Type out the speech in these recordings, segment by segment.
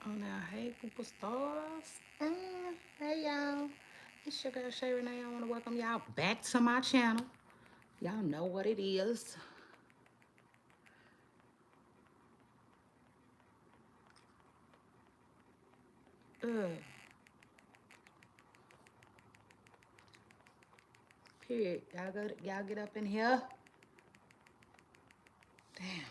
Oh, now, hey, Google Stars. Hey, y'all. It's your girl, Shay Renee. I want to welcome y'all back to my channel. Y'all know what it is. Ugh. Period. Y'all get up in here. Damn.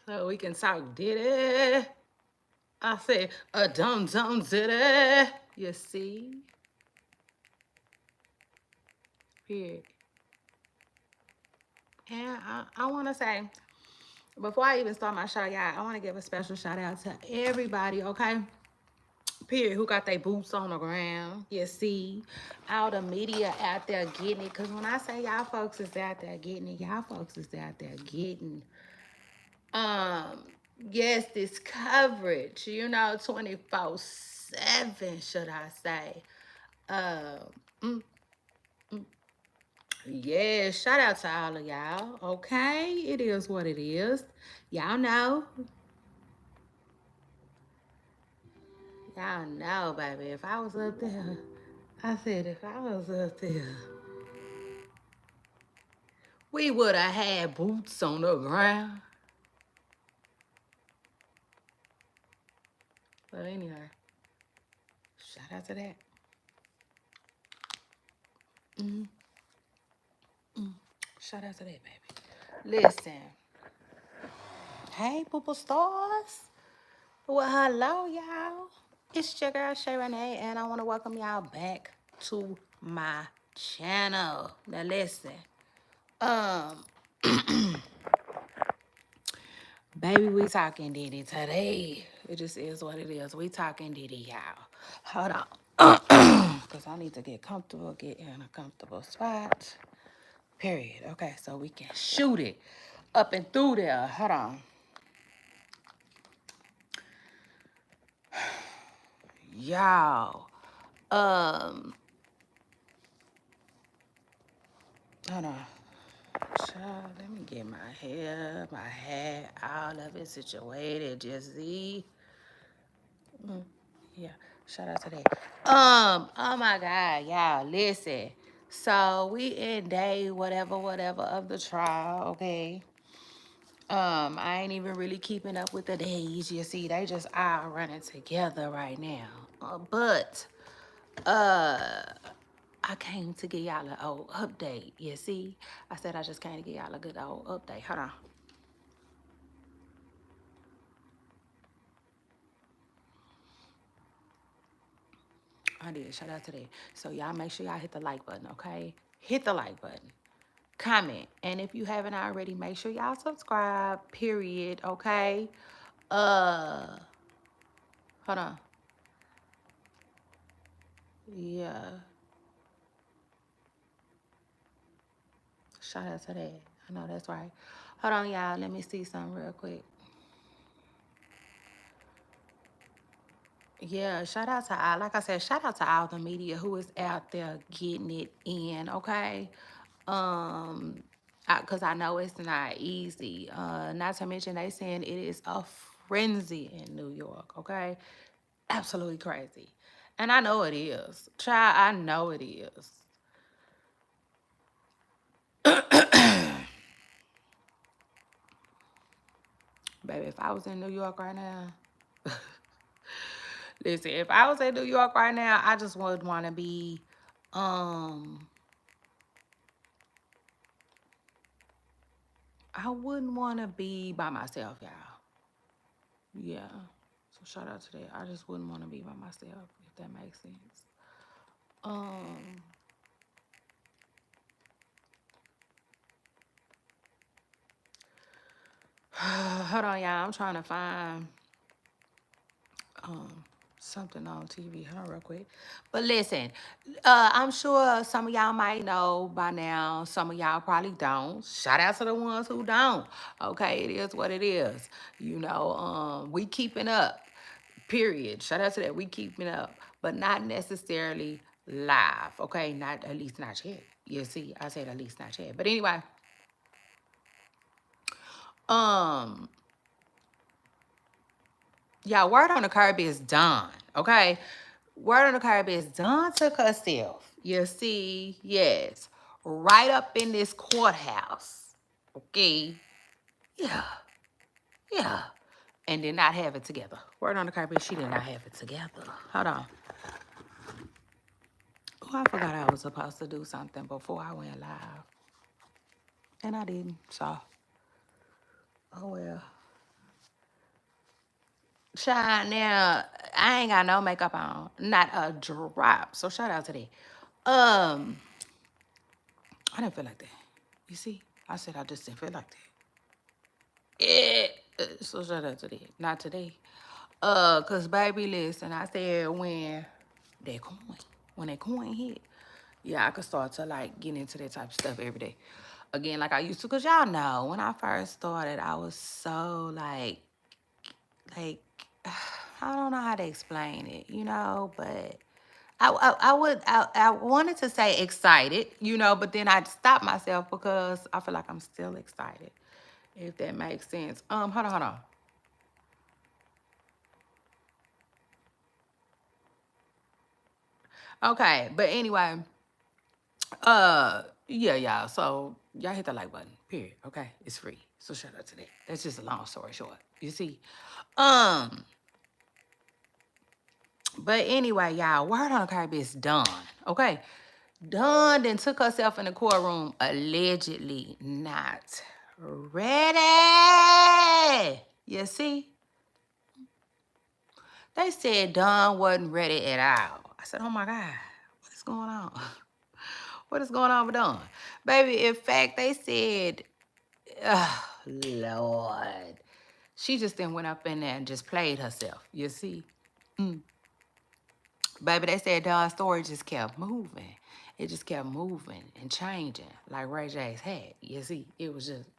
So we can talk Diddy. I said, a dum Diddy. You see? Period. And I want to say, before I even start my show, y'all, I want to give a special shout out to everybody, okay? Period, who got their boots on the ground. You see, all the media out there getting it. Because when I say y'all folks is out there getting it, y'all folks is out there getting, um, yes, this coverage, 24/7, should I say. Um, yeah, shout out to all of y'all, okay? It is what it is. Y'all know. Y'all know, baby. If I was up there, I said, if I was up there, we would have had boots on the ground. But anyway, shout out to that. Mm, shout out to that, baby. Listen. Hey, Poople Stars. Well, hello, y'all. It's your girl, Shay Renee, and I want to welcome y'all back to my channel. Now, listen. Um, Baby, we talking Diddy today. It just is what it is. We talking Diddy, y'all. Hold on. Because I need to get comfortable, get in a comfortable spot. Period. Okay, so we can shoot it up and through there. Hold on. Y'all. Um, Hold on. Child, let me get my hair, my hat, all of it situated. Just see. Yeah, shout out to that. Oh my God, y'all, listen. So we in day whatever of the trial, okay? I ain't even really keeping up with the days. You see, they just all running together right now. But I came to give y'all an old update. You see, I said I just came to give y'all a good old update. Hold on. I did. Shout out to that. So y'all make sure y'all hit the like button, okay? Hit the like button. Comment. And if you haven't already, make sure y'all subscribe, period, okay? Uh, Hold on. Yeah. Shout out to that. I know that's right. Hold on, y'all. Let me see something real quick. Yeah, shout out to all, like I said, shout out to all the media who is out there getting it in, okay? Um, because I know it's not easy. Not to mention they saying it is a frenzy in New York, okay? Absolutely crazy. And I know it is. Child, I know it is. Baby, if I was in New York right now, listen, if I was in New York right now, I just would want to be, um, I wouldn't want to be by myself, y'all. Yeah. So shout out to that. I just wouldn't want to be by myself, if that makes sense. Um, Hold on, y'all. I'm trying to find um something on TV. Hold on real quick. But listen, I'm sure some of y'all might know by now. Some of y'all probably don't. Shout out to the ones who don't. Okay, it is what it is. We keeping up. Period. Shout out to that. We keeping up, but not necessarily live, okay? Not at least not yet. You see, I said at least not yet. But anyway, yeah, word on the curb is done, okay? Word on the curb is Dawn took herself. You see, yes, right up in this courthouse, okay? Yeah, yeah, and did not have it together. Word on the carpet, she did not have it together. Hold on. Oh, I forgot I was supposed to do something before I went live. And I didn't, so. Oh, well. Child, now, I ain't got no makeup on. Not a drop. So, shout out to that. I didn't feel like that. You see? I said I just didn't feel like that. So, shout out to that. Not today. Cause baby, listen, I said when that coin hit, yeah, I could start to like get into that type of stuff every day. Again, like I used to, cause y'all know when I first started, I was so like I don't know how to explain it, you know, but I wanted to say excited, you know, but then I'd stop myself because I feel like I'm still excited, if that makes sense. Hold on. Okay, but anyway, yeah, y'all. So y'all hit the like button. Period. Okay, it's free. So shout out to that. That's just a long story short. You see, um, but anyway, y'all. Word on the carpet is done. Okay, done. Then took herself in the courtroom allegedly not ready. You see, they said Dawn wasn't ready at all. I said, oh my God, what is going on? What is going on with Dawn? Baby, in fact, they said, oh, Lord. She just then went up in there and just played herself, you see? Baby, they said Dawn's story just kept moving. It just kept moving and changing like Ray J's hat. You see, it was just,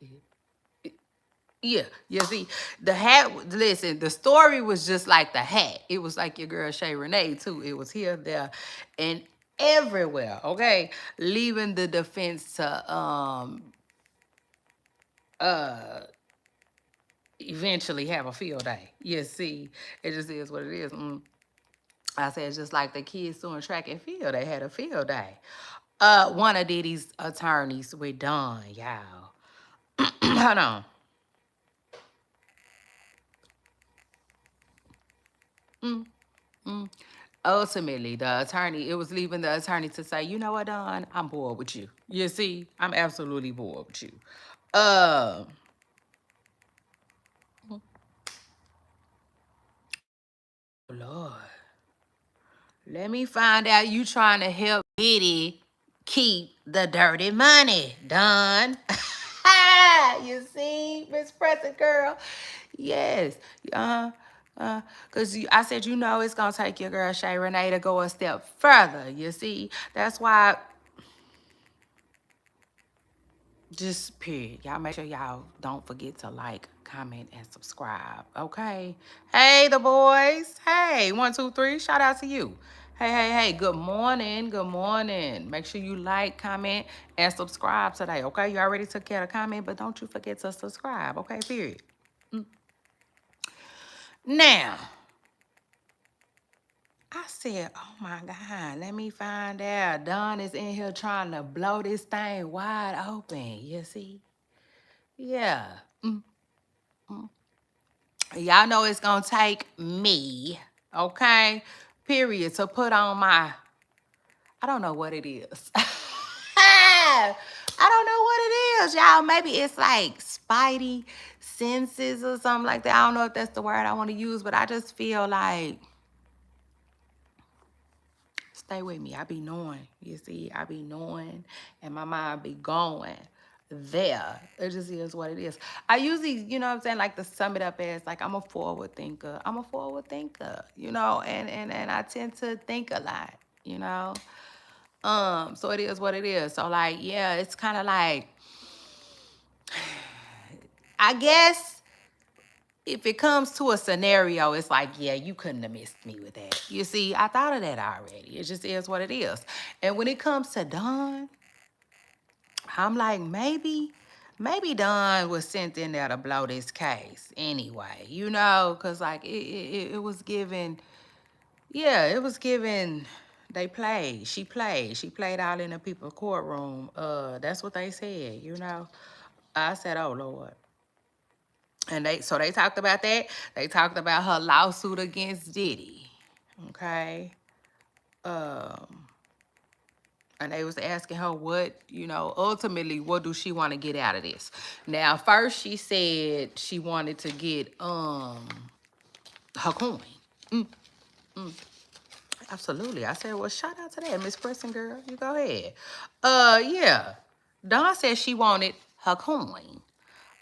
yeah, you see, the hat, listen, the story was just like the hat. It was like your girl Shay Renee, too. It was here, there, and everywhere, okay? Leaving the defense to eventually have a field day. You see, it just is what it is. I said, it's just like the kids doing track and field. They had a field day. One of Diddy's attorneys with Don, y'all. Hold on. Ultimately, the attorney, it was leaving the attorney to say, you know what, Don, I'm bored with you. You see, I'm absolutely bored with you. Lord, let me find out you trying to help Diddy keep the dirty money, Don. You see, Miss Present Girl? Yes. Because I said, you know, it's going to take your girl Shay Renee to go a step further. You see, that's why, just period. Y'all make sure y'all don't forget to like, comment, and subscribe. Okay? Hey, the boys. Hey, 1, 2, 3. Shout out to you. Hey. Good morning. Good morning. Make sure you like, comment, and subscribe today. Okay? You already took care of comment, but don't you forget to subscribe. Okay? Period. Now, I said, oh my God, let me find out. Don is in here trying to blow this thing wide open. You see? Yeah. Y'all know it's going to take me, okay, period, to put on my, I don't know what it is. I don't know what it is, y'all. Maybe it's like spidey senses or something like that. I don't know if that's the word I want to use, but I just feel like, stay with me. I be knowing, you see, I be knowing, and my mind be going there. It just is what it is. I usually, you know what I'm saying, like to sum it up as like I'm a forward thinker. I'm a forward thinker, you know, and I tend to think a lot, you know. So it is what it is. So like, yeah, it's kind of like, I guess if it comes to a scenario, it's like, yeah, you couldn't have missed me with that. You see, I thought of that already. It just is what it is. And when it comes to Don, I'm like, maybe Don was sent in there to blow this case anyway, you know, because like it was given, yeah, it was given. They played. She played. She played out in the people's courtroom. That's what they said, you know. I said, oh Lord. And they talked about that. They talked about her lawsuit against Diddy. Okay. Um, and they was asking her what, you know, ultimately what do she want to get out of this. Now, first she said she wanted to get her coin. Absolutely. I said, well, shout out to that, Miss Preston girl. You go ahead. Yeah. Dawn said she wanted her coin.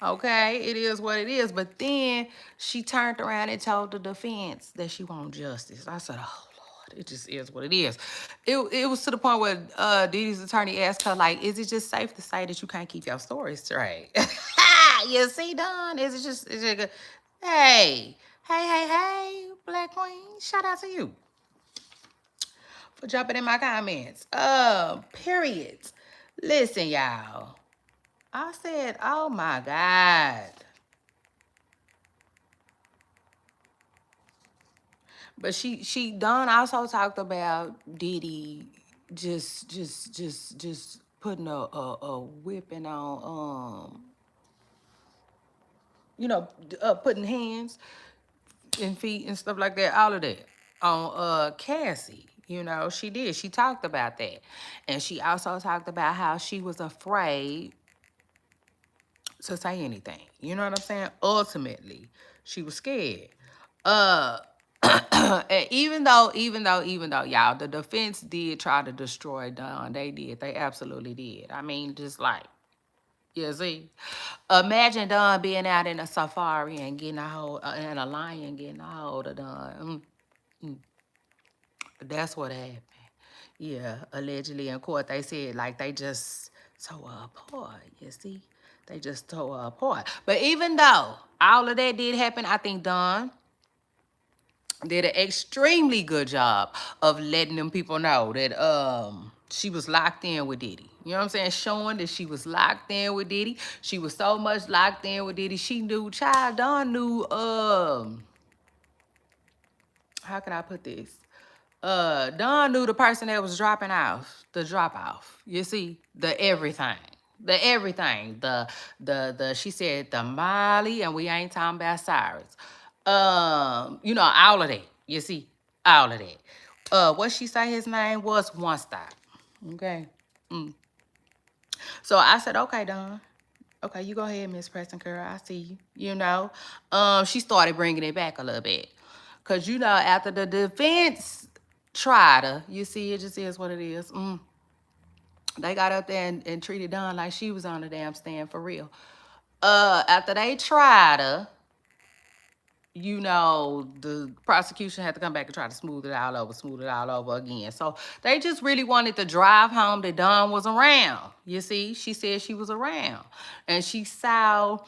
Okay, it is what it is. But then she turned around and told the defense that she want justice. I said, oh Lord, it just is what it is. It was to the point where Diddy's attorney asked her, like, is it just safe to say that you can't keep your story straight? You see, Don? Is it good? Hey, Black Queen, shout out to you for jumping in my comments. Period. Listen, y'all. I said, oh my God. But Dawn also talked about Diddy just putting a whipping on you know, putting hands and feet and stuff like that, all of that on Cassie. You know, she did. She talked about that. And she also talked about how she was afraid to say anything. You know what I'm saying? Ultimately, she was scared. And even though, y'all, the defense did try to destroy Don. They did. They absolutely did. I mean, just like, you see, imagine Don being out in a safari and getting a hold, and a lion getting a hold of Don. That's what happened. Yeah, allegedly in court, they said like they just tore her apart. You see, they just tore her apart. But even though all of that did happen, I think Don did an extremely good job of letting them people know that she was locked in with Diddy. You know what I'm saying? Showing that she was locked in with Diddy. She was so much locked in with Diddy. She knew, child, Dawn knew, how can I put this? Dawn knew the person that was dropping off, the drop off. You see, the everything. The everything. The she said the Molly, and we ain't talking about Cyrus. You know, all of that. You see, all of that. What she say his name was One Stop. Okay. So I said, okay, Dawn. Okay, you go ahead, Miss Preston Curl. I see you. You know, she started bringing it back a little bit, cause you know after the defense tried her, you see, it just is what it is. They got up there and treated Dawn like she was on the damn stand for real. After they tried her, you know, the prosecution had to come back and try to smooth it all over again. So they just really wanted to drive home that Dawn was around. You see, she said she was around. And she saw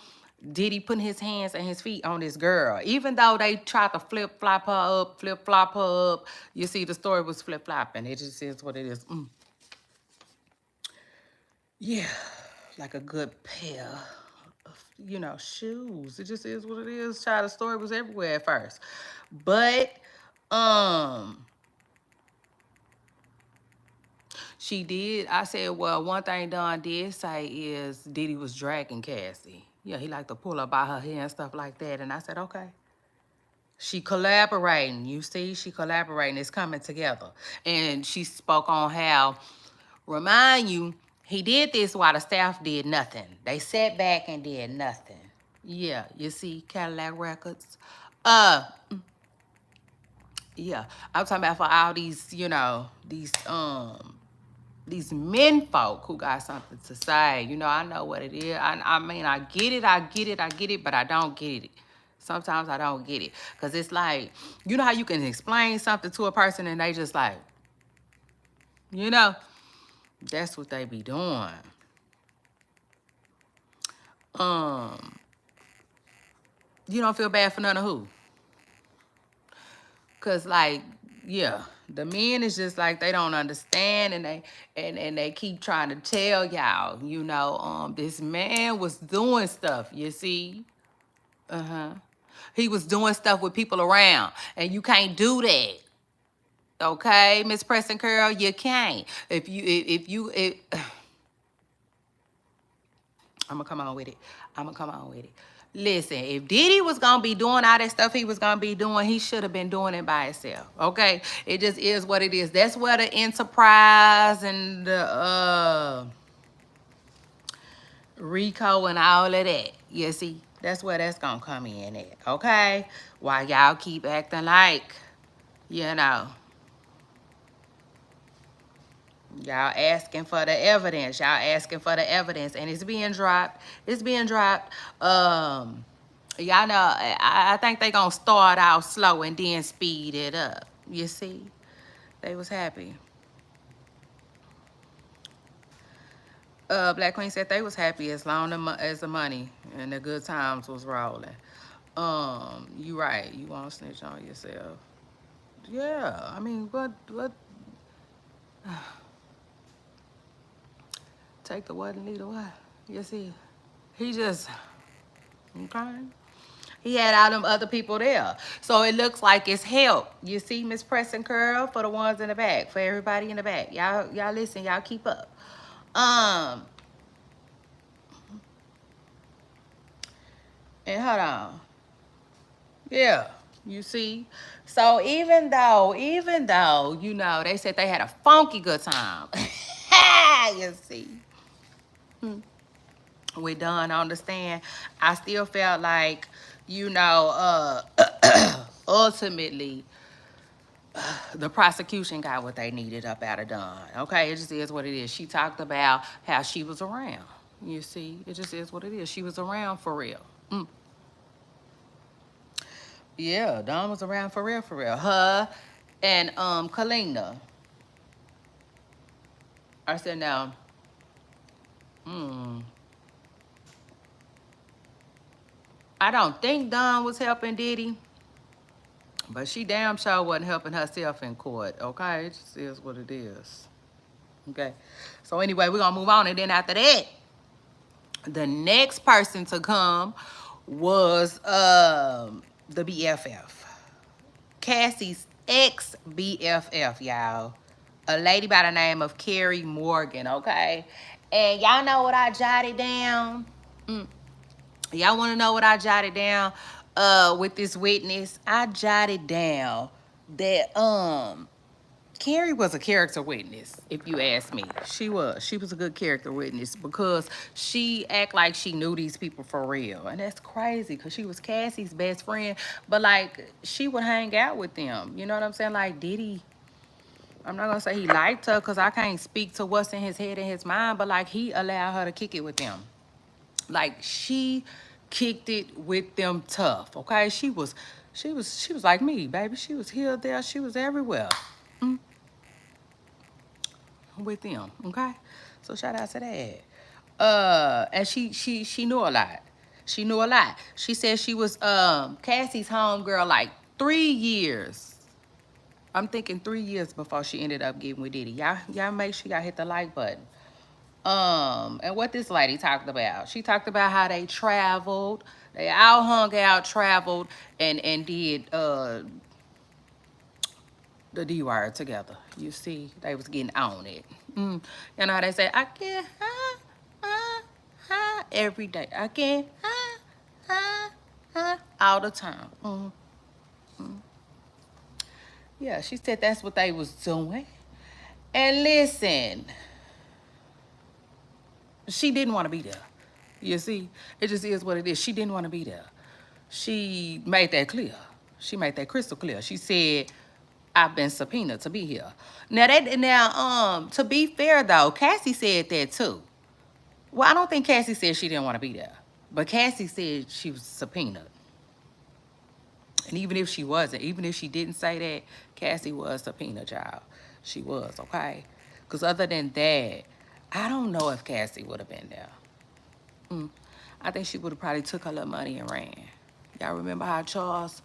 Diddy putting his hands and his feet on this girl. Even though they tried to flip-flop her up, you see, the story was flip-flopping. It just is what it is. Yeah, like a good pair of, you know, shoes. It just is what it is. Child, the story was everywhere at first. But, she did. I said, well, one thing Dawn did say is Diddy was dragging Cassie. Yeah, he liked to pull her by her hair and stuff like that. And I said, okay. She collaborating. You see, she collaborating. It's coming together. And she spoke on how, remind you, he did this while the staff did nothing. They sat back and did nothing. Yeah, you see, Cadillac Records. Yeah, I'm talking about for all these, you know, these men folk who got something to say. You know, I know what it is. I mean, I get it, but I don't get it. Sometimes I don't get it. Because it's like, you know how you can explain something to a person and they just like, you know, that's what they be doing. You don't feel bad for none of who? Cause like, yeah, the men is just like they don't understand, and they keep trying to tell y'all, this man was doing stuff, you see. He was doing stuff with people around, and you can't do that. Okay, Miss Preston Curl, you can't. I'm gonna come on with it. Listen, if Diddy was gonna be doing all that stuff he was gonna be doing, he should have been doing it by himself. Okay, it just is what it is. That's where the enterprise and the Rico and all of that. You see, that's where that's gonna come in at. Okay, while y'all keep acting like, you know. Y'all asking for the evidence. And it's being dropped. Y'all know, I think they gonna start out slow and then speed it up. You see? They was happy. Black Queen said they was happy as long as the money and the good times was rolling. You right. You won't snitch on yourself. Yeah, I mean, what? Take the what and leave the what? You see? He just, okay. He had all them other people there. So it looks like it's help. You see, Miss Preston Curl, for the ones in the back, for everybody in the back. Y'all listen, y'all keep up. And hold on. Yeah, you see. So even though, they said they had a funky good time. You see. We done understand. I still felt like, ultimately, the prosecution got what they needed up out of Dawn. Okay, it just is what it is. She talked about how she was around. You see, it just is what it is. She was around for real. Yeah, Dawn was around for real, for real. Her and Kalina. I said now, I don't think Dawn was helping Diddy, but she damn sure wasn't helping herself in court. Okay, it just is what it is. Okay, so anyway, we're gonna move on, and then after that, the next person to come was the BFF, Cassie's ex BFF, y'all, a lady by the name of Carrie Morgan. Okay, and y'all know what I jotted down. Y'all want to know what I jotted down with this witness? I jotted down that Carrie was a character witness, if you ask me. She was a good character witness because she act like she knew these people for real. And that's crazy because she was Cassie's best friend. But, like, she would hang out with them. You know what I'm saying? Like, Diddy, I'm not going to say he liked her because I can't speak to what's in his head and his mind. But, like, he allowed her to kick it with them. Like, she kicked it with them tough, okay? She was like me, baby. She was here, there, she was everywhere. With them, okay? So shout out to that. And she knew a lot. She said she was Cassie's homegirl like 3 years. I'm thinking 3 years before she ended up getting with Diddy. Y'all make sure y'all hit the like button. And what this lady talked about. She talked about how they traveled. They all hung out, traveled, and did the D word together. You see, they was getting on it. You know how they say, I can't every day. I can't all the time. Yeah, she said that's what they was doing. And listen, she didn't want to be there. You see, it just is what it is. She didn't want to be there. She made that clear. She made that crystal clear. She said, I've been subpoenaed to be here. Now, to be fair though, Cassie said that too. Well, I don't think Cassie said she didn't want to be there, but Cassie said she was subpoenaed. And even if she wasn't, even if she didn't say that, Cassie was subpoenaed, y'all. She was, okay? Because other than that, I don't know if Cassie would have been there. I think she would have probably took her little money and ran. Y'all remember how Charles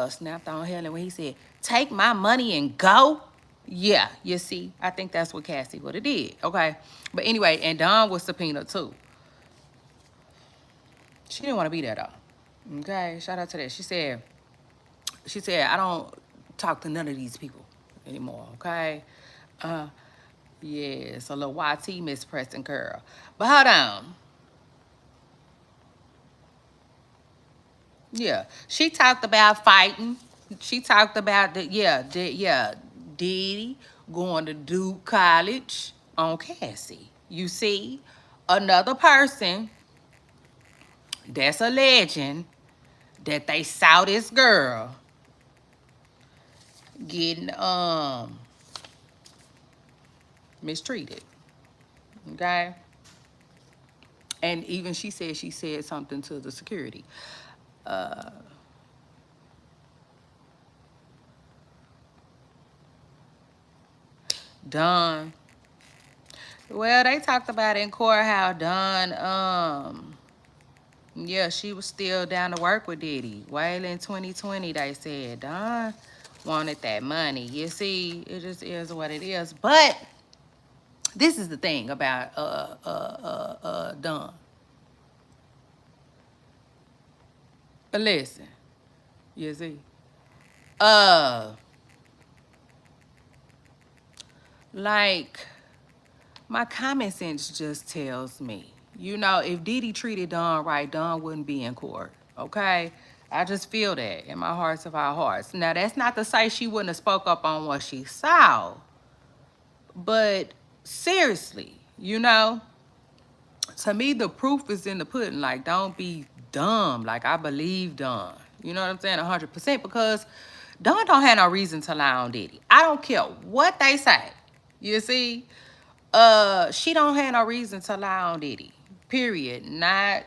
snapped on Helen when he said, "Take my money and go"? Yeah, you see, I think that's what Cassie would have did. Okay, but anyway, and Dawn was subpoenaed too. She didn't want to be there though. Okay, shout out to that. She said, I don't talk to none of these people anymore. Okay, uh, yeah, it's a little YT Miss Preston girl. But hold on. Yeah, she talked about fighting. She talked about Diddy going to Duke College on Cassie. You see, another person that's a legend that they saw this girl getting mistreated. Okay, and even she said something to the security. Uh, Don. Well, they talked about in court how Don yeah, she was still down to work with Diddy. Well, in 2020, they said Don wanted that money. You see, it just is what it is. But this is the thing about Don. But listen, you see, uh, like my common sense just tells me, you know, if Diddy treated Don right, Don wouldn't be in court. Okay. I just feel that in my hearts of our hearts. Now, that's not to say she wouldn't have spoke up on what she saw. But seriously, you know, to me, the proof is in the pudding. Like, don't be dumb. Like, I believe Don. You know what I'm saying? 100%. Because Don don't have no reason to lie on Diddy. I don't care what they say. You see? She don't have no reason to lie on Diddy. Period. Not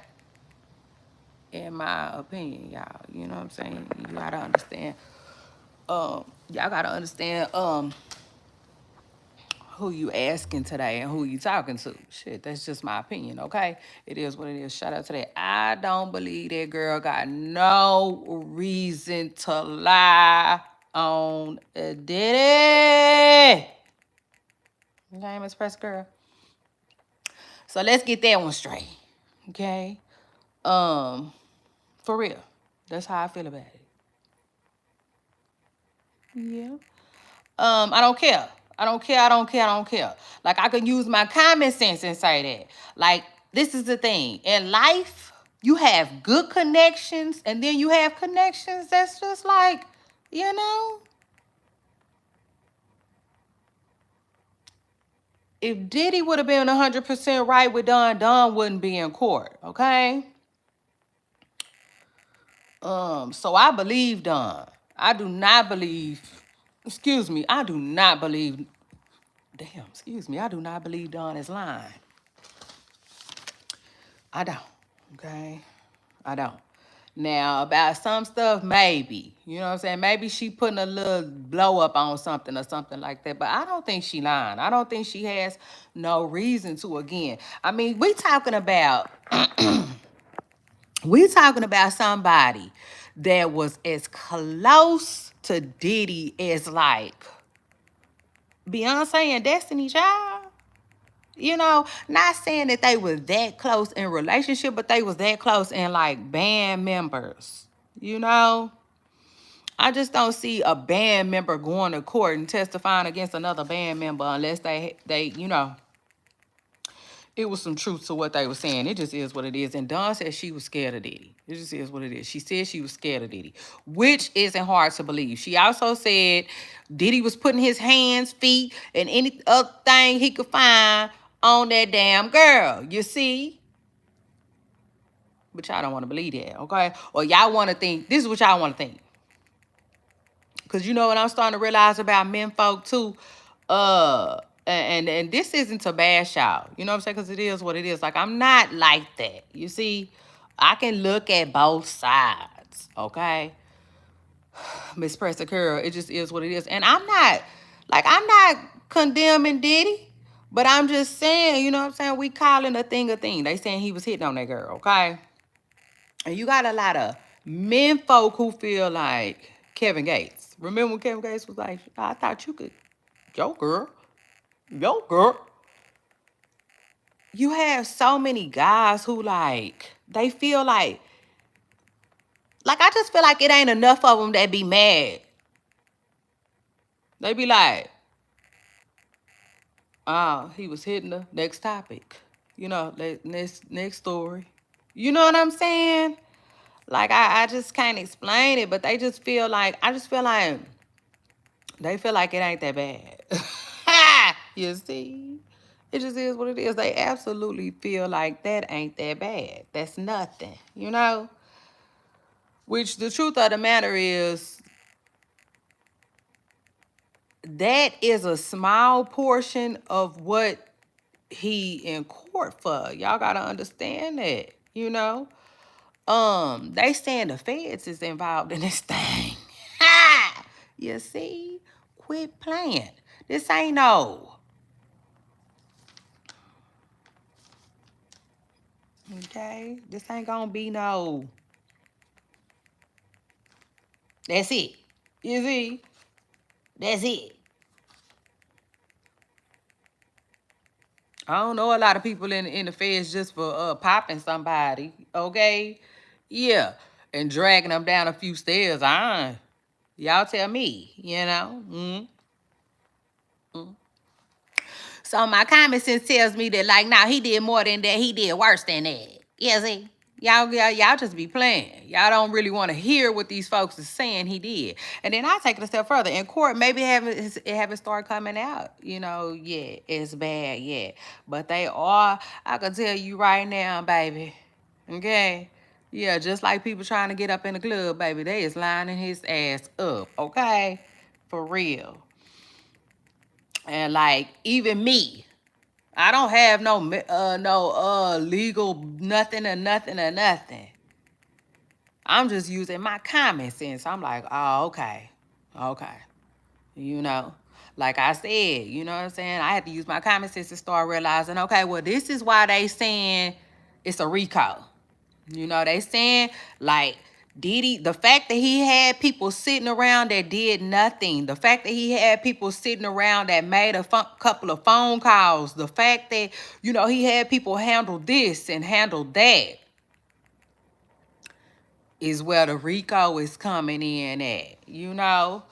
in my opinion, y'all. You know what I'm saying? You gotta understand. Y'all gotta understand who you asking today and who you talking to. Shit, that's just my opinion, okay? It is what it is. Shout out to that. I don't believe that girl got no reason to lie on Diddy. Okay, Miss Press Girl. So let's get that one straight. Okay? For real. That's how I feel about it. Yeah. I don't care. I don't care. I don't care. I don't care. Like, I can use my common sense and say that. Like, this is the thing. In life, you have good connections, and then you have connections that's just like, you know, if Diddy would have been 100% right with Don, Don wouldn't be in court, okay? So I believe Don. I do not believe, excuse me, I do not believe, damn, excuse me, I do not believe Don is lying. I don't, okay? I don't. Now, about some stuff, maybe. You know what I'm saying? Maybe she putting a little blow up on something or something like that. But I don't think she lying. I don't think she has no reason to again. I mean, we talking about somebody that was as close to Diddy as like Beyonce and Destiny Child. You know, not saying that they was that close in relationship, but they was that close in like band members. You know, I just don't see a band member going to court and testifying against another band member unless they you know, it was some truth to what they were saying. It just is what it is. And Dawn said she was scared of Diddy. It just is what it is. She said she was scared of Diddy, which isn't hard to believe. She also said Diddy was putting his hands, feet, and any other thing he could find on that damn girl. You see? But y'all don't want to believe that, okay? Or y'all want to think, this is what y'all want to think. Because you know what I'm starting to realize about men folk too? And this isn't to bash y'all. You know what I'm saying? Because it is what it is. Like, I'm not like that. You see? I can look at both sides, okay? Miss Pressa Curl, it just is what it is. And I'm not condemning Diddy, but I'm just saying, you know what I'm saying? We calling a thing a thing. They saying he was hitting on that girl, okay? And you got a lot of Men folk who feel like Kevin Gates. Remember when Kevin Gates was like, I thought you could, yo girl, yo girl. You have so many guys who like, they feel like I just feel like it ain't enough of them that be mad. They be like, he was hitting the next topic. You know, next story. You know what I'm saying? Like, I just can't explain it, but they just feel like, I just feel like they feel like it ain't that bad. You see? It just is what it is. They absolutely feel like that ain't that bad. That's nothing, you know? Which the truth of the matter is, that is a small portion of what he in court for. Y'all gotta understand that, you know? They saying the feds is involved in this thing. Ha! You see? Quit playing. This ain't no. Okay? This ain't gonna be no. That's it. You see? That's it. I don't know a lot of people in the feds just for popping somebody, okay? Yeah. And dragging them down a few stairs. Y'all tell me, you know? So my common sense tells me that, like, nah, he did more than that. He did worse than that. You see? Y'all just be playing. Y'all don't really want to hear what these folks is saying he did. And then I take it a step further. In court, maybe it haven't started coming out, you know, yet. It's bad yet. But they are, I can tell you right now, baby. Okay? Yeah, just like people trying to get up in the club, baby. They is lining his ass up, okay? For real. And like, even me, I don't have no legal nothing or nothing or nothing. I'm just using my common sense. I'm like, oh, okay. Okay. You know, like I said, you know what I'm saying? I had to use my common sense to start realizing, okay, well, this is why they saying it's a RICO. You know, they saying, like, Diddy, the fact that he had people sitting around that did nothing, the fact that he had people sitting around that made a couple of phone calls, the fact that, you know, he had people handle this and handle that, is where the RICO is coming in at, you know?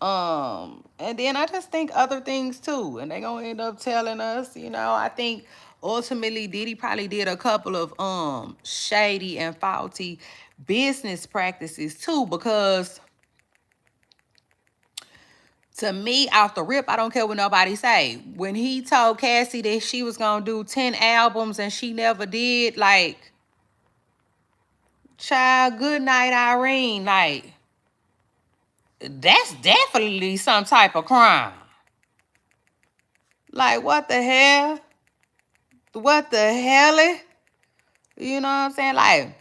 And then I just think other things too, and they gonna end up telling us, you know, I think ultimately Diddy probably did a couple of shady and faulty business practices too, because to me, off the rip, I don't care what nobody say. When he told Cassie that she was gonna do 10 albums and she never did, like, child, good night, Irene, like, that's definitely some type of crime. Like, what the hell? What the hell? You know what I'm saying? Like,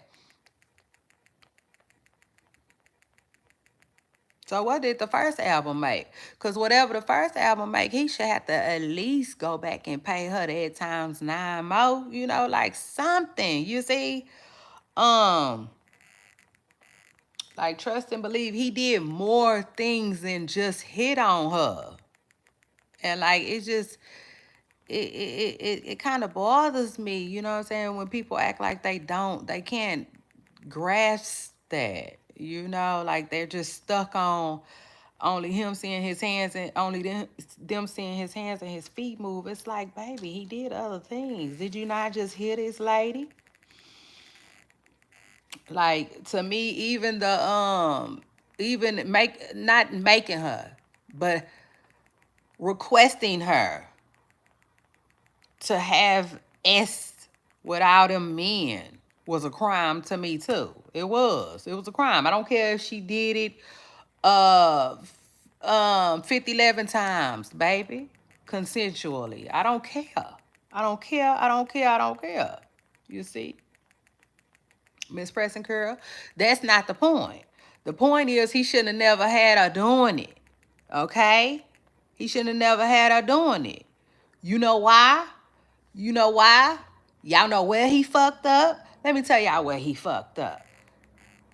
so what did the first album make? Because whatever the first album make, he should have to at least go back and pay her that times 9 more. You know, like something. You see? Like, trust and believe, he did more things than just hit on her. And like, it just, it kind of bothers me, you know what I'm saying, when people act like they can't grasp that, you know, like they're just stuck on only him seeing his hands and only them seeing his hands and his feet move. It's like, baby, he did other things. Did you not just hear this lady? Like, to me, even not making her, but requesting her to have S without them men was a crime to me too. It was a crime. I don't care if she did it 50, 11 times, baby, consensually. I don't care. I don't care. I don't care. I don't care. You see? Miss Pressing Curl, that's not the point. The point is, he shouldn't have never had her doing it. Okay? He shouldn't have never had her doing it. You know why? You know why? Y'all know where he fucked up? Let me tell y'all where he fucked up.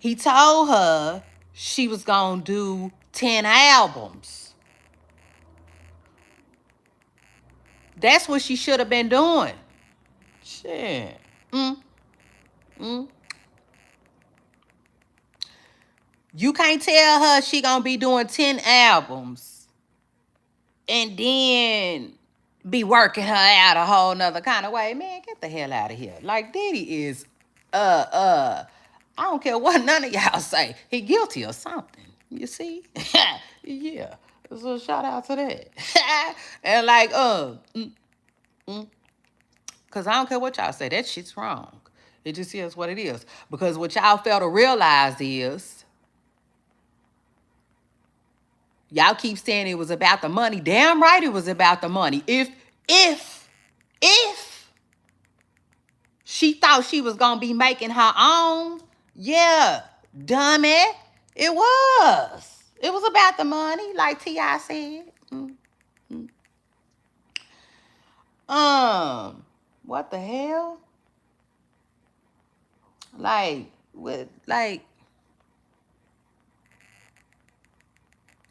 He told her she was gonna do 10 albums. That's what she should have been doing. Shit. Mm, mm. You can't tell her she gonna be doing 10 albums and then be working her out a whole nother kind of way. Man, get the hell out of here. Like, Diddy is, I don't care what none of y'all say. He guilty of something. You see? Yeah. So shout out to that. And like, because I don't care what y'all say. That shit's wrong. It just is what it is. Because what y'all fail to realize is, y'all keep saying it was about the money. Damn right it was about the money. If she thought she was gonna be making her own, yeah, dummy, it was. It was about the money, like T.I. said. What the hell? Like,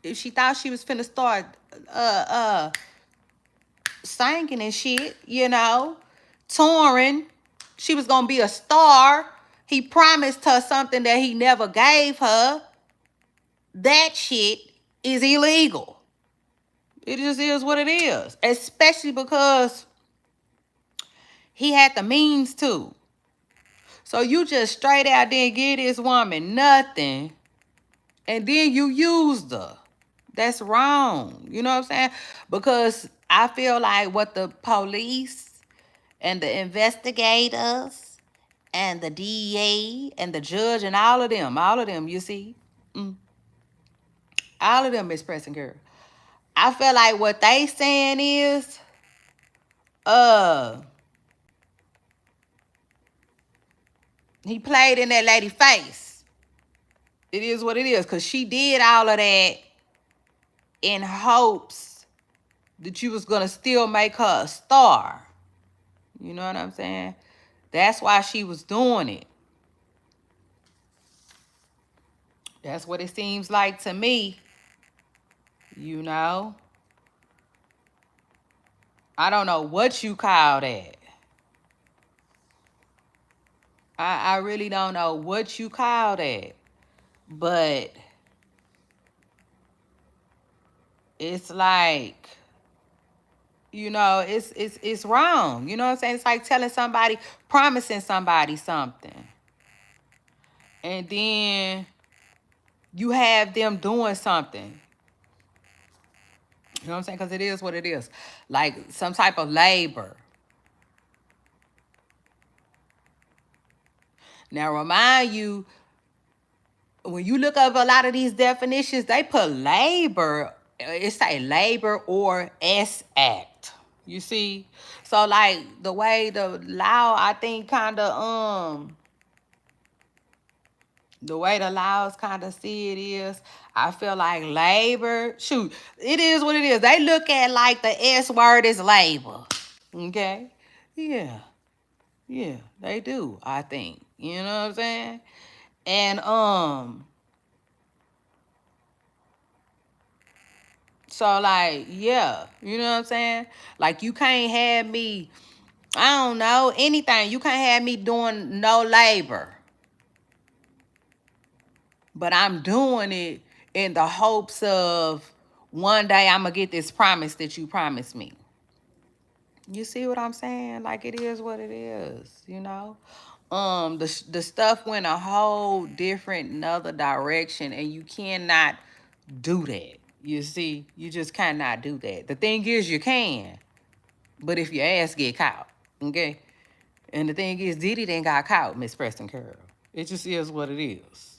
if she thought she was finna start singing and shit, you know, touring, she was gonna be a star. He promised her something that he never gave her. That shit is illegal. It just is what it is. Especially because he had the means to. So you just straight out there and give this woman nothing, and then you used her. That's wrong. You know what I'm saying? Because I feel like what the police and the investigators and the DA and the judge and all of them, you see, all of them is pressing girl. I feel like what they saying is, he played in that lady's face. It is what it is, because she did all of that in hopes that you was going to still make her a star. You know what I'm saying? That's why she was doing it. That's what it seems like to me. You know? I don't know what you call that. I really don't know what you call that. But it's like, you know, it's wrong. You know what I'm saying? It's like telling somebody, promising somebody something, and then you have them doing something. You know what I'm saying? Because it is what it is. Like some type of labor. Now, remind you, when you look up a lot of these definitions, they put labor, it's like labor or S act. You see? So like the way the law, I think the way the laws kind of see it is, I feel like labor, shoot, it is what it is. They look at like the S word as labor. Okay? Yeah. Yeah, they do, I think. You know what I'm saying? And so like, yeah, you know what I'm saying? Like you can't have me, I don't know, anything. You can't have me doing no labor. But I'm doing it in the hopes of one day I'm going to get this promise that you promised me. You see what I'm saying? Like it is what it is, you know? The stuff went a whole different another direction, and you cannot do that. You see, you just cannot do that. The thing is, you can, but if your ass get caught, okay? And the thing is, Diddy didn't got caught, Miss Preston Curl. It just is what it is.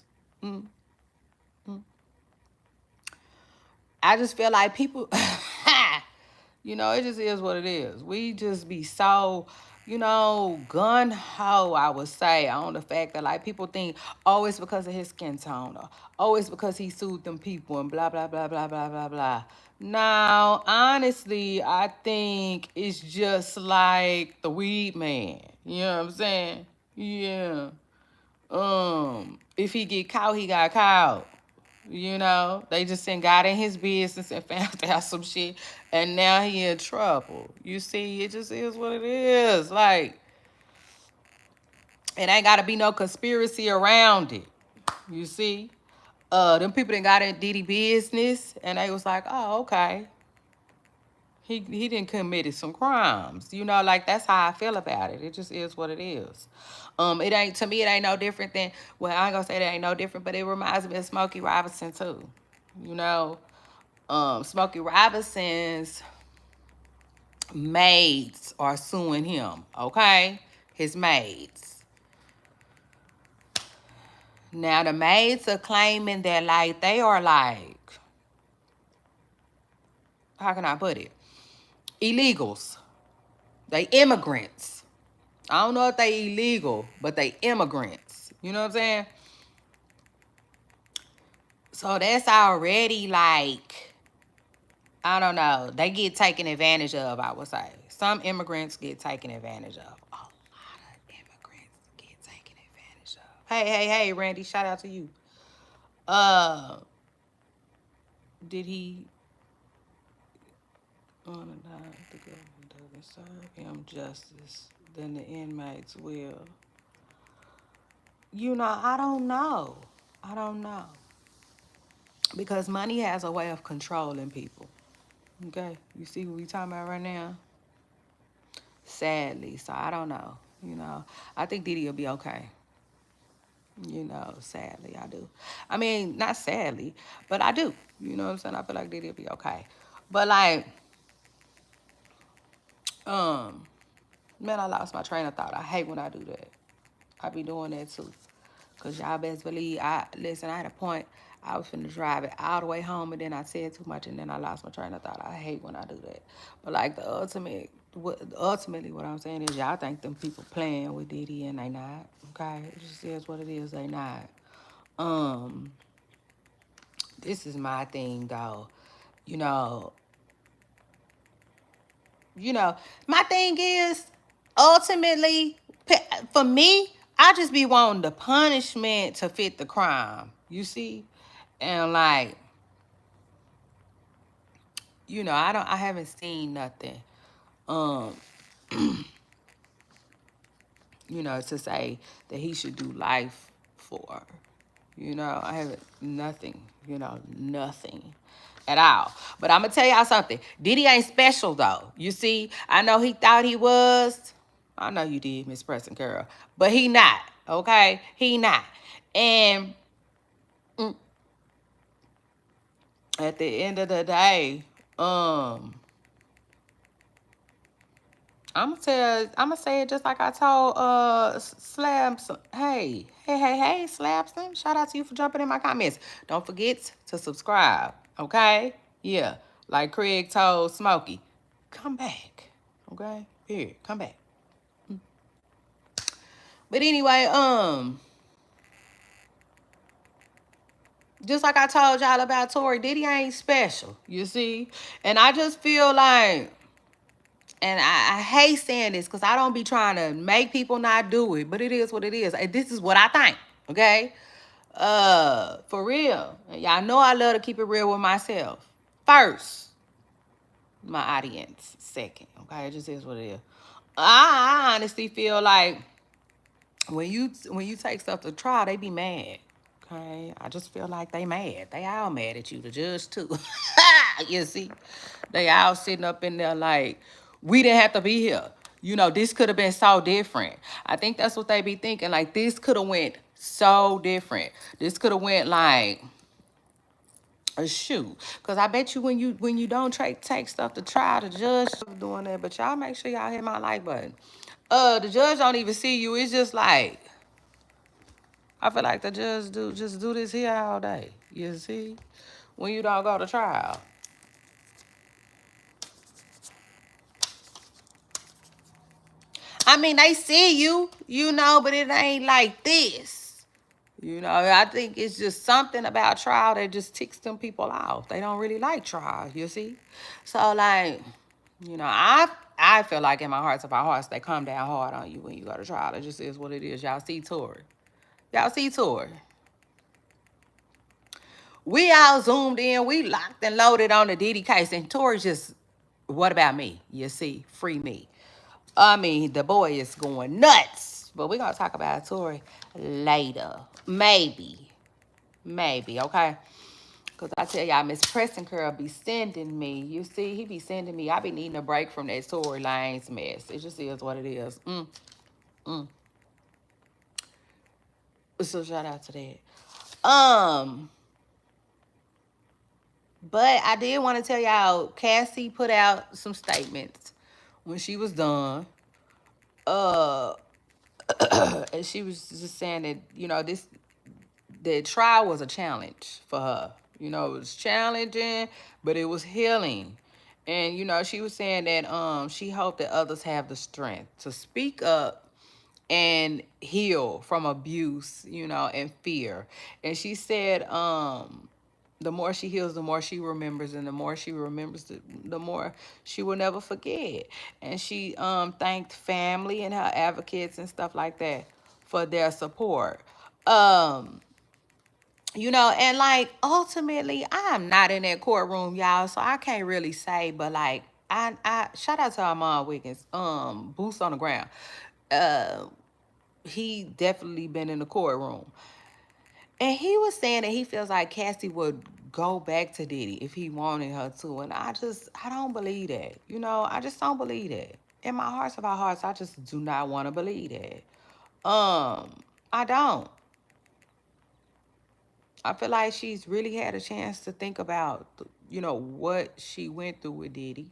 I just feel like people, you know, it just is what it is. We just be so, you know, gun-ho, I would say, on the fact that, like, people think, oh, it's because of his skin tone, or, oh, it's because he sued them people, and blah, blah, blah, blah, blah, blah, blah. Now, honestly, I think it's just like the weed man. You know what I'm saying? Yeah. If he get caught, he got caught. You know, they just got in his business and found out some shit, and now he in trouble. You see, it just is what it is. Like, it ain't gotta be no conspiracy around it. You see, them people that got in Diddy business, and they was like, oh, okay, he didn't committed some crimes. You know, like that's how I feel about it. It just is what it is. It ain't, to me, it ain't no different than, well, I ain't gonna say that ain't no different, but it reminds me of Smokey Robinson too. You know, Smokey Robinson's maids are suing him, okay? His maids. Now the maids are claiming that like they are like, how can I put it? Illegals. They immigrants. I don't know if they illegal, but they immigrants. You know what I'm saying? So that's already like, I don't know. They get taken advantage of, I would say. Some immigrants get taken advantage of. A lot of immigrants get taken advantage of. Hey, Randy, shout out to you. Did he on the government doesn't serve him justice, then the inmates will. You know, I don't know. I don't know. Because money has a way of controlling people. Okay? You see what we talking about right now? Sadly. So I don't know. You know, I think Diddy will be okay. You know, sadly, I do. I mean, not sadly, but I do. You know what I'm saying? I feel like Diddy will be okay. But like, man, I lost my train of thought. I hate when I do that. I be doing that too. Cause y'all best believe I had a point. I was finna drive it all the way home, and then I said too much, and then I lost my train of thought. I hate when I do that. But like ultimately, what I'm saying is, y'all think them people playing with Diddy, and they not. Okay, it just is what it is. They not. This is my thing though. You know. My thing is, ultimately, for me, I just be wanting the punishment to fit the crime. You see? And like, I haven't seen nothing, um, to say that he should do life for. I haven't, nothing, nothing at all. But I'm going to tell y'all something. Diddy ain't special, though. You see, I know he thought he was. I know you did, Miss Preston Girl. But he not, okay? He not. And at the end of the day, I'm gonna say it just like I told Slabs. Hey, Slabson. Shout out to you for jumping in my comments. Don't forget to subscribe. Okay? Yeah. Like Craig told Smokey. Come back. Okay? Here, come back. But anyway, just like I told y'all about Tory, Diddy ain't special, you see? And I just feel like, and I hate saying this because I don't be trying to make people not do it, but it is what it is. And this is what I think, okay? For real. Y'all know I love to keep it real with myself. First, my audience. Second, okay? It just is what it is. I honestly feel like when you take stuff to trial, they be mad. Okay, I just feel like they mad. They all mad at you, the judge too. You see, they all sitting up in there like, we didn't have to be here. This could have been so different. I think that's what they be thinking. Like, this could have went so different. This could have went like a shoe. Cause I bet you when you don't take stuff to trial, the judge doing that. But y'all make sure y'all hit my like button. The judge don't even see you. It's just like, I feel like the judge just do this here all day. You see? When you don't go to trial. I mean, they see you, but it ain't like this. I think it's just something about trial that just ticks them people off. They don't really like trial, you see? So, like, I feel like in my hearts of our hearts, they come down hard on you when you go to trial. It just is what it is. Y'all see Tory. Y'all see Tori? We all zoomed in. We locked and loaded on the Diddy case. And Tori just, what about me? You see, free me. I mean, the boy is going nuts. But we're going to talk about Tori later. Maybe. Maybe, okay? Because I tell y'all, Miss Preston Curl be sending me. You see, he be sending me. I be needing a break from that Tory Lanez mess. It just is what it is. So shout out to that. But I did want to tell y'all, Cassie put out some statements when she was done. And she was just saying that, you know, the trial was a challenge for her. You know, it was challenging, but it was healing. And, you know, she was saying that she hoped that others have the strength to speak up and heal from abuse, you know, and fear. And she said, the more she heals, the more she remembers, and the more she remembers, the more she will never forget. And she thanked family and her advocates and stuff like that for their support. You know, and like ultimately, I'm not in that courtroom, y'all, so I can't really say, but like I shout out to Armand Wiggins, boots on the ground. He definitely been in the courtroom. And he was saying that he feels like Cassie would go back to Diddy if he wanted her to. And I don't believe that. You know, I just don't believe that. In my heart of our hearts, I just do not want to believe that. I don't. I feel like she's really had a chance to think about, you know, what she went through with Diddy.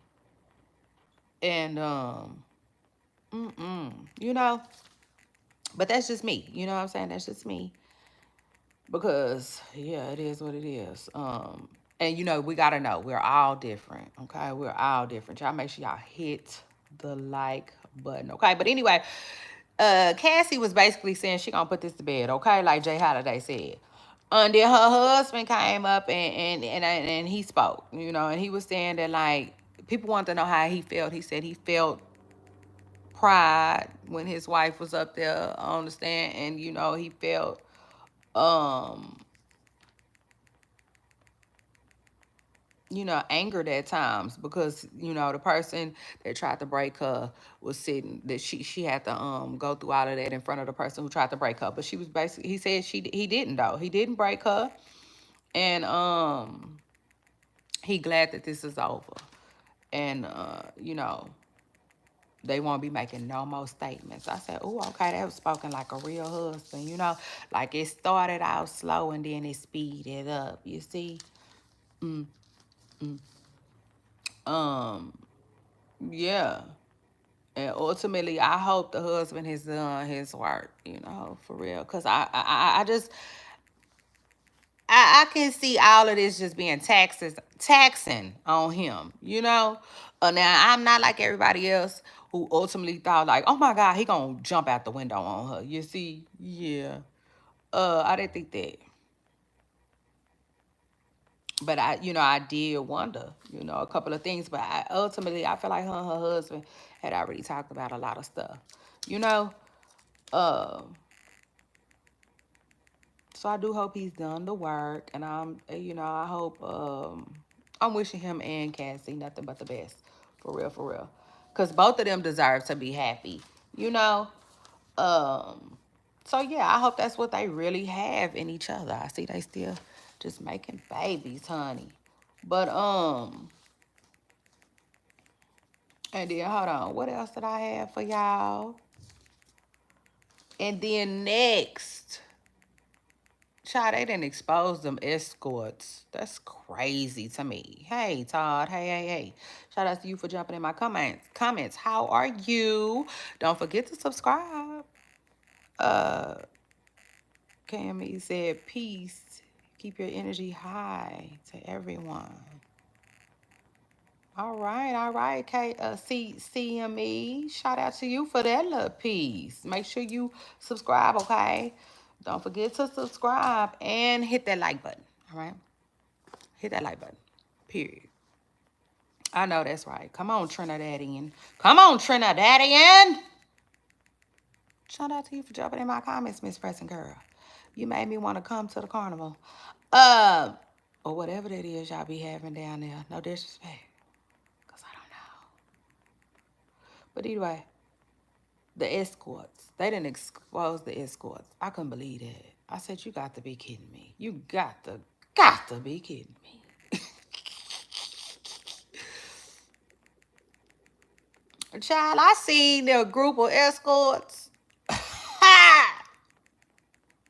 And, you know, but that's just me. You know what I'm saying? That's just me. Because yeah, it is what it is. And you know, we gotta know we're all different. Okay, we're all different. Y'all make sure y'all hit the like button. Okay, but anyway, Cassie was basically saying she gonna put this to bed. Okay, like Jay Holiday said. And then her husband came up and he spoke. You know, and he was saying that like people want to know how he felt. He said he felt pride when his wife was up there on the stand, and you know he felt um you know, angered at times because, you know, the person that tried to break her was sitting, that she had to go through all of that in front of the person who tried to break her. But she was basically, he said he didn't though. He didn't break her. And he glad that this is over. And you know, they won't be making no more statements. I said, oh, okay, that was spoken like a real husband, you know, like it started out slow and then it speeded up, you see. Yeah. And ultimately, I hope the husband has done his work, you know, for real. Because I just, I can see all of this just being taxing on him, you know. Now, I'm not like everybody else who ultimately thought like, oh my God, he gonna jump out the window on her. You see, yeah. I didn't think that. But I, you know, I did wonder, you know, a couple of things. But ultimately, I feel like her and her husband had already talked about a lot of stuff, you know. Uh, So I do hope he's done the work, and you know, I hope, I'm wishing him and Cassie nothing but the best, for real, for real, because both of them deserve to be happy, you know. So yeah, I hope that's what they really have in each other. I see they still just making babies, honey, but and then hold on, what else did I have for y'all? And then next. Child, they didn't expose them escorts. That's crazy to me. Hey, Todd. Hey. Shout out to you for jumping in my comments. How are you? Don't forget to subscribe. Cammy said, peace. Keep your energy high to everyone. All right. CME. Shout out to you for that little piece. Make sure you subscribe, okay? Don't forget to subscribe and hit that like button, all right? Hit that like button, period. I know that's right. Come on, Trinidadian. Come on, Trinidadian. Shout out to you for jumping in my comments, Miss Preston Girl. You made me want to come to the carnival. Or whatever that is y'all be having down there. No disrespect. Because I don't know. But anyway, the escorts. They didn't expose the escorts. I couldn't believe that. I said, you got to be kidding me. You got to be kidding me. Child, I seen a group of escorts.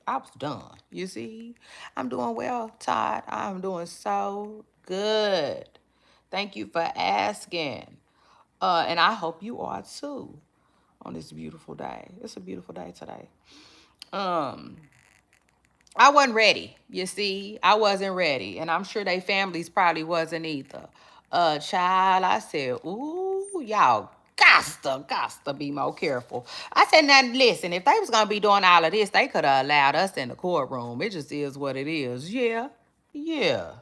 I was done. You see, I'm doing well, Todd. I'm doing so good. Thank you for asking. And I hope you are too on this beautiful day. It's a beautiful day today. Um, I wasn't ready. You see, I wasn't ready, and I'm sure they families probably wasn't either. Child, I said, ooh, y'all got to be more careful. I said, now listen, if they was gonna be doing all of this, they could have allowed us in the courtroom. It just is what it is. Yeah, yeah,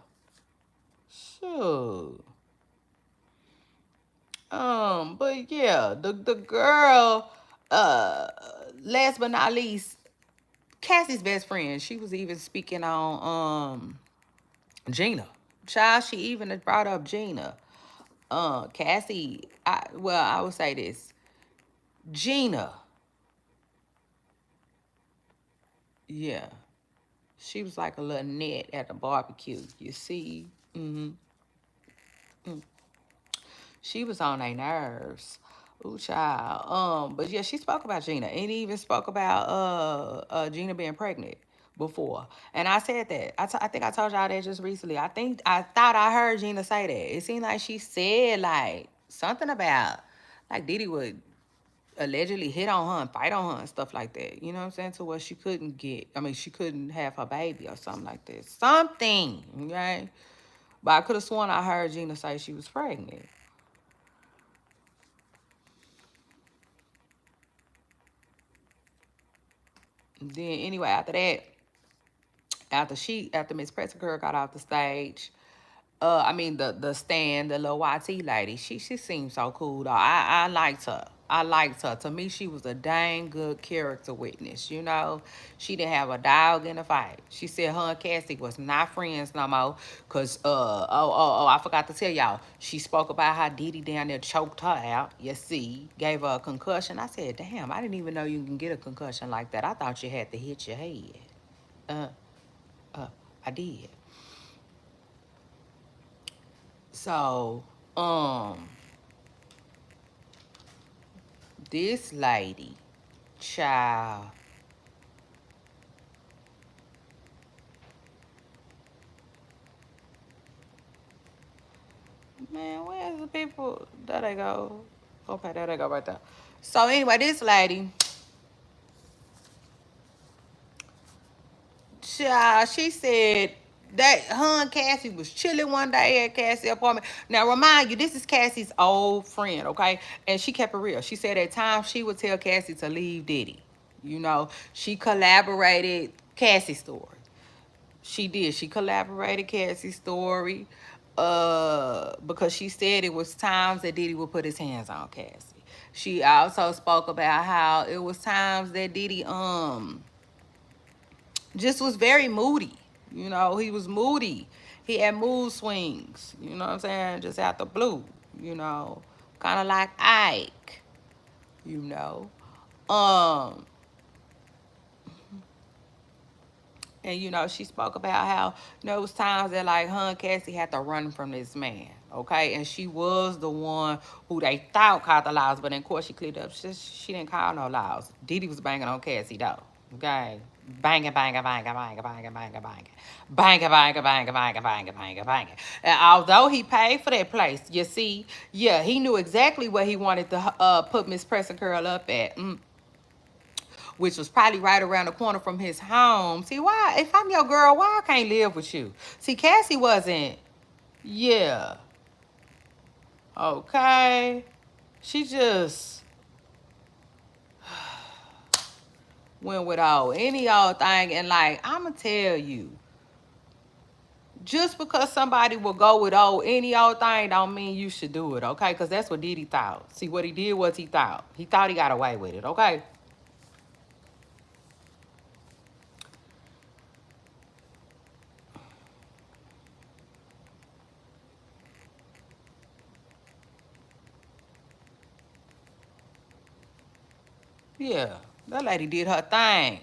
sure. But yeah, the girl, last but not least, Cassie's best friend. She was even speaking on Gina. Child, she even brought up Gina. Cassie, I would say this. Gina, yeah. She was like a little net at the barbecue. You see? Mm-hmm. She was on their nerves. Ooh, child. But yeah, she spoke about Gina and even spoke about Gina being pregnant before. And I said that. I think I told y'all that just recently. I thought I heard Gina say that. It seemed like she said like something about like Diddy would allegedly hit on her and fight on her and stuff like that. You know what I'm saying? To where she couldn't she couldn't have her baby or something like that. Something, okay? But I could have sworn I heard Gina say she was pregnant. Then anyway, after that, after Miss Pritzker got off the stage, the stand, the little YT lady, she seemed so cool though. I liked her. I liked her. To me, she was a dang good character witness. You know, she didn't have a dog in the fight. She said her and Cassie was not friends no more. Cause I forgot to tell y'all. She spoke about how Diddy down there choked her out. You see, gave her a concussion. I said, damn, I didn't even know you can get a concussion like that. I thought you had to hit your head. Uh, I did. So, this lady, child, man, where's the people? There they go. Okay, there they go right there. So anyway, this lady, child, she said that her and Cassie was chilling one day at Cassie's apartment. Now, remind you, this is Cassie's old friend, okay? And she kept it real. She said at times she would tell Cassie to leave Diddy. You know, she collaborated Cassie's story. She did. She collaborated Cassie's story because she said it was times that Diddy would put his hands on Cassie. She also spoke about how it was times that Diddy just was very moody. You know, he was moody. He had mood swings, you know what I'm saying? Just out the blue, you know. Kind of like Ike, you know. Um And she spoke about how it was times that like her and Cassie had to run from this man, okay? And she was the one who they thought called the laws, but in court she cleared up. She didn't call no laws. Diddy was banging on Cassie though, okay? Banging, banging, banging, banging, banging, banging, banging, banging, banging, banging, banging, banging, banging, banging. And although he paid for that place, you see, yeah, he knew exactly where he wanted to put Miss Press and Curl up at. Which was probably right around the corner from his home. See, why? If I'm your girl, why I can't live with you? See, Cassie wasn't. Yeah. Okay. She just went with any old thing. And like, I'ma tell you, just because somebody will go with any old thing don't mean you should do it, okay? Because that's what Diddy thought. See, what he did was he thought. He got away with it, okay? Yeah, that lady did her thing.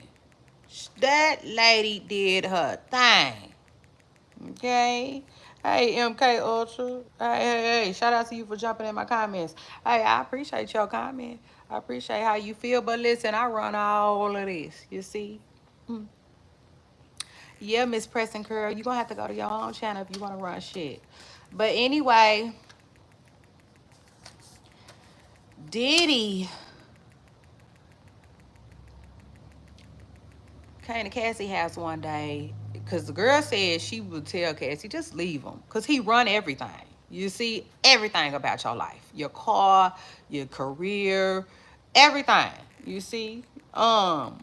That lady did her thing. Okay. Hey, MK Ultra. Hey. Shout out to you for jumping in my comments. Hey, I appreciate your comment. I appreciate how you feel. But listen, I run all of this. You see? Yeah, Miss Preston Curl. You're going to have to go to your own channel if you want to run shit. But anyway, Diddy came to Cassie house one day because the girl said she would tell Cassie, just leave him because he run everything. You see everything about your life, your car, your career, everything. You see, and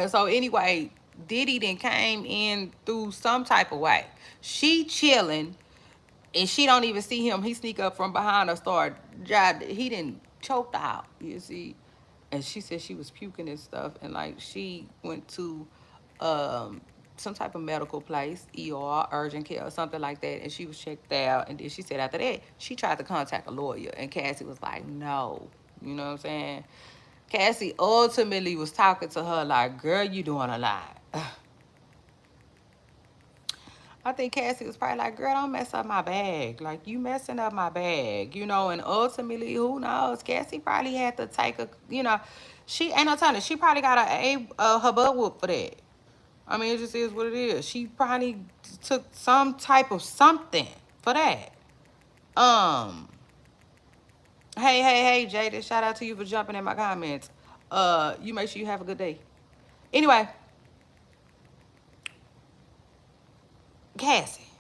so anyway, Diddy then came in through some type of way. She chilling, and she don't even see him. He sneak up from behind her, start. He didn't choke her out. You see, and she said she was puking and stuff, and like she went to some type of medical place, ER, urgent care, or something like that, and she was checked out. And then she said after that, she tried to contact a lawyer, and Cassie was like, no. You know what I'm saying? Cassie ultimately was talking to her like, girl, you doing a lot. I think Cassie was probably like, girl, don't mess up my bag. Like, you messing up my bag, you know, and ultimately, who knows? Cassie probably had to take a, you know, she ain't no telling. She probably got her butt whooped for that. I mean, it just is what it is. She probably took some type of something for that. Um, hey, Jada, shout out to you for jumping in my comments. You make sure you have a good day. Anyway, Cassie,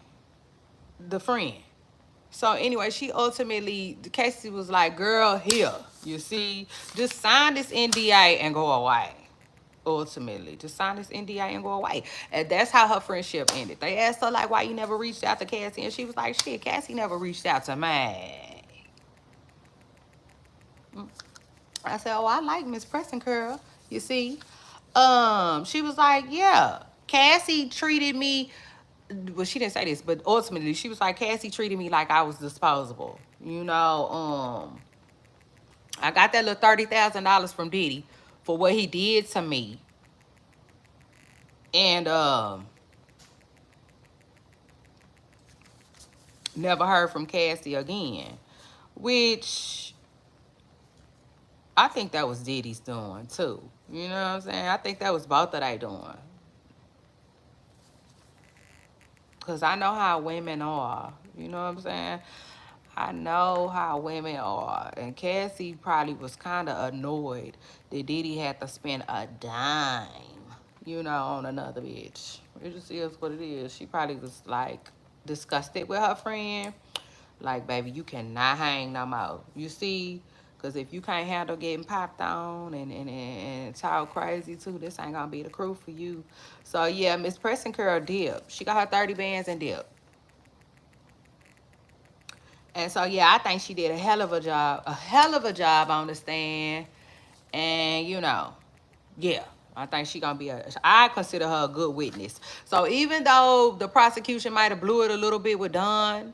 the friend. So anyway, she ultimately, Casey was like, girl, here, you see, just sign this NDA and go away. Ultimately, just sign this NDA and go away. And that's how her friendship ended. They asked her, like, why you never reached out to Cassie? And she was like, shit, Cassie never reached out to me. I said, oh, I like Miss Preston Curl, you see. She was like, yeah, Cassie treated me, well, she didn't say this, but ultimately she was like, Cassie treated me like I was disposable. You know, I got that little $30,000 from Diddy for what he did to me. And never heard from Cassie again. Which I think that was Diddy's doing too. You know what I'm saying? I think that was both of they doing. Because I know how women are. You know what I'm saying? I know how women are. And Cassie probably was kind of annoyed that Diddy had to spend a dime, you know, on another bitch. It just is what it is. She probably was like disgusted with her friend. Like, baby, you cannot hang no more. You see? Because if you can't handle getting popped on and talk crazy too, this ain't going to be the crew for you. So, yeah, Miss Preston Curl dip. She got her 30 bands and dip. And so, yeah, I think she did a hell of a job on the stand. And, you know, yeah, I think she gonna be I consider her a good witness. So even though the prosecution might have blew it a little bit with Don,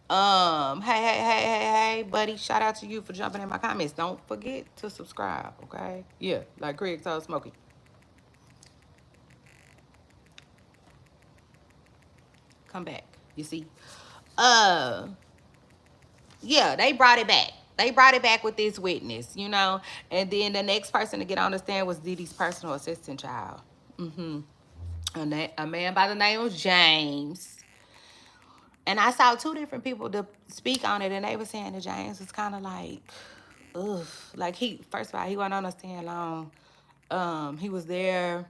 hey, buddy, shout out to you for jumping in my comments. Don't forget to subscribe, okay? Yeah, like Craig told Smokey. Come back, you see? Yeah, they brought it back. They brought it back with this witness, you know? And then the next person to get on the stand was Diddy's personal assistant child. A man by the name of James. And I saw two different people to speak on it, and they were saying that James was kind of like, ugh. Like, first of all, he wasn't on the stand long. He was there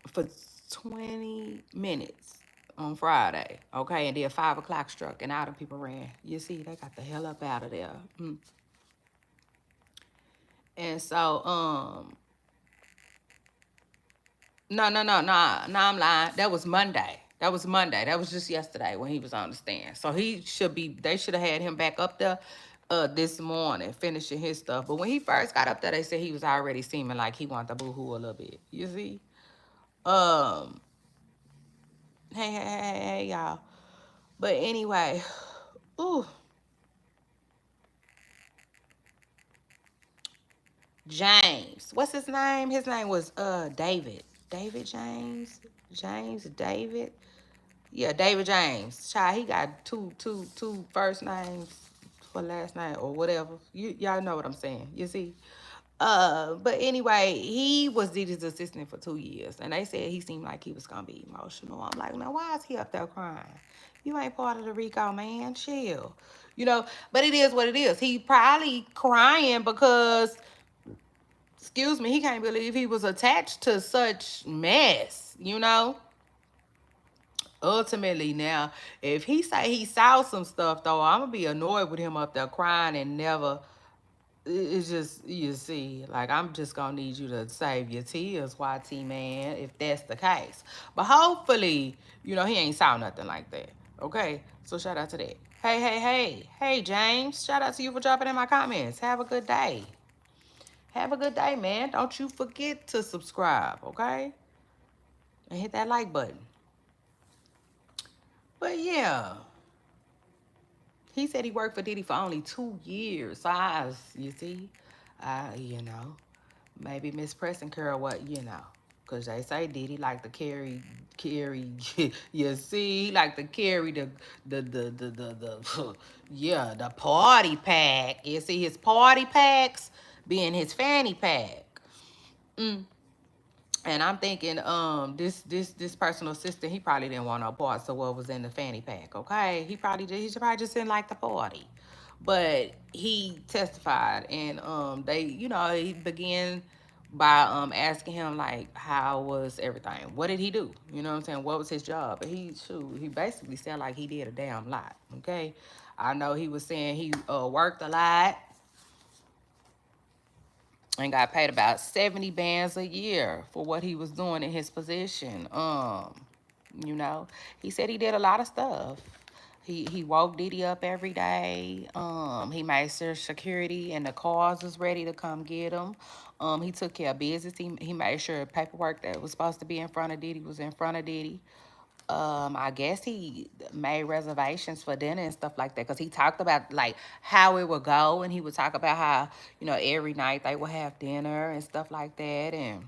for 20 minutes on Friday, okay? And then 5 o'clock struck, and all the people ran. You see, they got the hell up out of there. And so, no, I'm lying. That was Monday. That was just yesterday when he was on the stand. So they should have had him back up there this morning, finishing his stuff. But when he first got up there, they said he was already seeming like he wanted to boo-hoo a little bit. You see? Hey, y'all. But anyway, ooh. James. What's his name? His name was David. David James. James David. Yeah, David James. Child, he got two first names for last name or whatever. Y'all know what I'm saying. You see? But anyway, he was Diddy's assistant for 2 years, and they said he seemed like he was gonna be emotional. I'm like, now why is he up there crying? You ain't part of the Rico, man. Chill. You know, but it is what it is. He probably crying because, excuse me, he can't believe he was attached to such mess, you know? Ultimately, now, if he say he saw some stuff, though, I'm gonna be annoyed with him up there crying and never. It's just, you see, like, I'm just gonna need you to save your tears, YT, man, if that's the case. But hopefully, you know, he ain't saw nothing like that. Okay? So shout out to that. Hey, James. Shout out to you for dropping in my comments. Have a good day. Have a good day, man. Don't you forget to subscribe, okay? And hit that like button. But yeah. He said he worked for Diddy for only 2 years. So you see, you know, maybe Miss Preston Curl, what, you know, because they say Diddy like to carry, you see, he like to carry the yeah, the party pack. You see, his party packs being his fanny pack. And I'm thinking, this personal assistant, he probably didn't want no parts of what was in the fanny pack, okay? He probably just didn't like the party. But he testified, and they, you know, he began by asking him like, how was everything? What did he do? You know what I'm saying? What was his job? And he basically said like he did a damn lot, okay? I know he was saying he worked a lot and got paid about 70 bands a year for what he was doing in his position. You know, he said he did a lot of stuff. He woke Diddy up every day. He made sure security and the cars was ready to come get him. He took care of business. He made sure paperwork that was supposed to be in front of Diddy was in front of Diddy. I guess he made reservations for dinner and stuff like that, because he talked about like how it would go, and he would talk about how, you know, every night they would have dinner and stuff like that. And,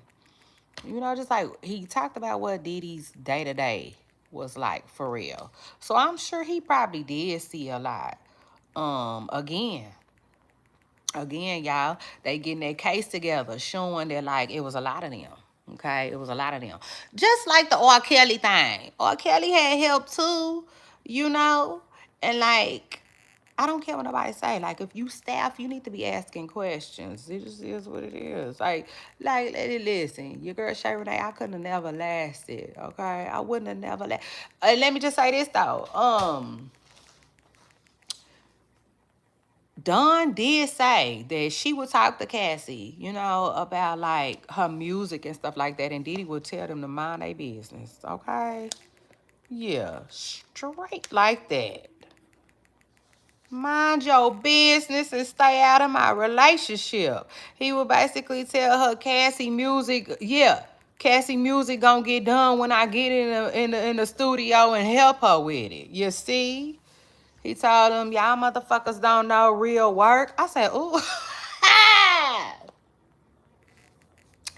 you know, just like he talked about what Diddy's day-to-day was like for real. So I'm sure he probably did see a lot. Again, y'all, they getting their case together, showing that like it was a lot of them. Okay, it was a lot of them. Just like the R. Kelly thing. R. Kelly had help too, you know? And like, I don't care what nobody say. Like, if you staff, you need to be asking questions. It just is what it is. Listen, your girl Shay Renee, I couldn't have never lasted. Okay, I wouldn't have never lasted. Let me just say this though. Dawn did say that she would talk to Cassie, you know, about like her music and stuff like that, and Diddy would tell them to mind their business. Okay, yeah, straight like that. Mind your business and stay out of my relationship. He would basically tell her, Cassie music, yeah, Cassie music gonna get done when I get in the studio and help her with it. You see? He told them, y'all motherfuckers don't know real work. I said, ooh.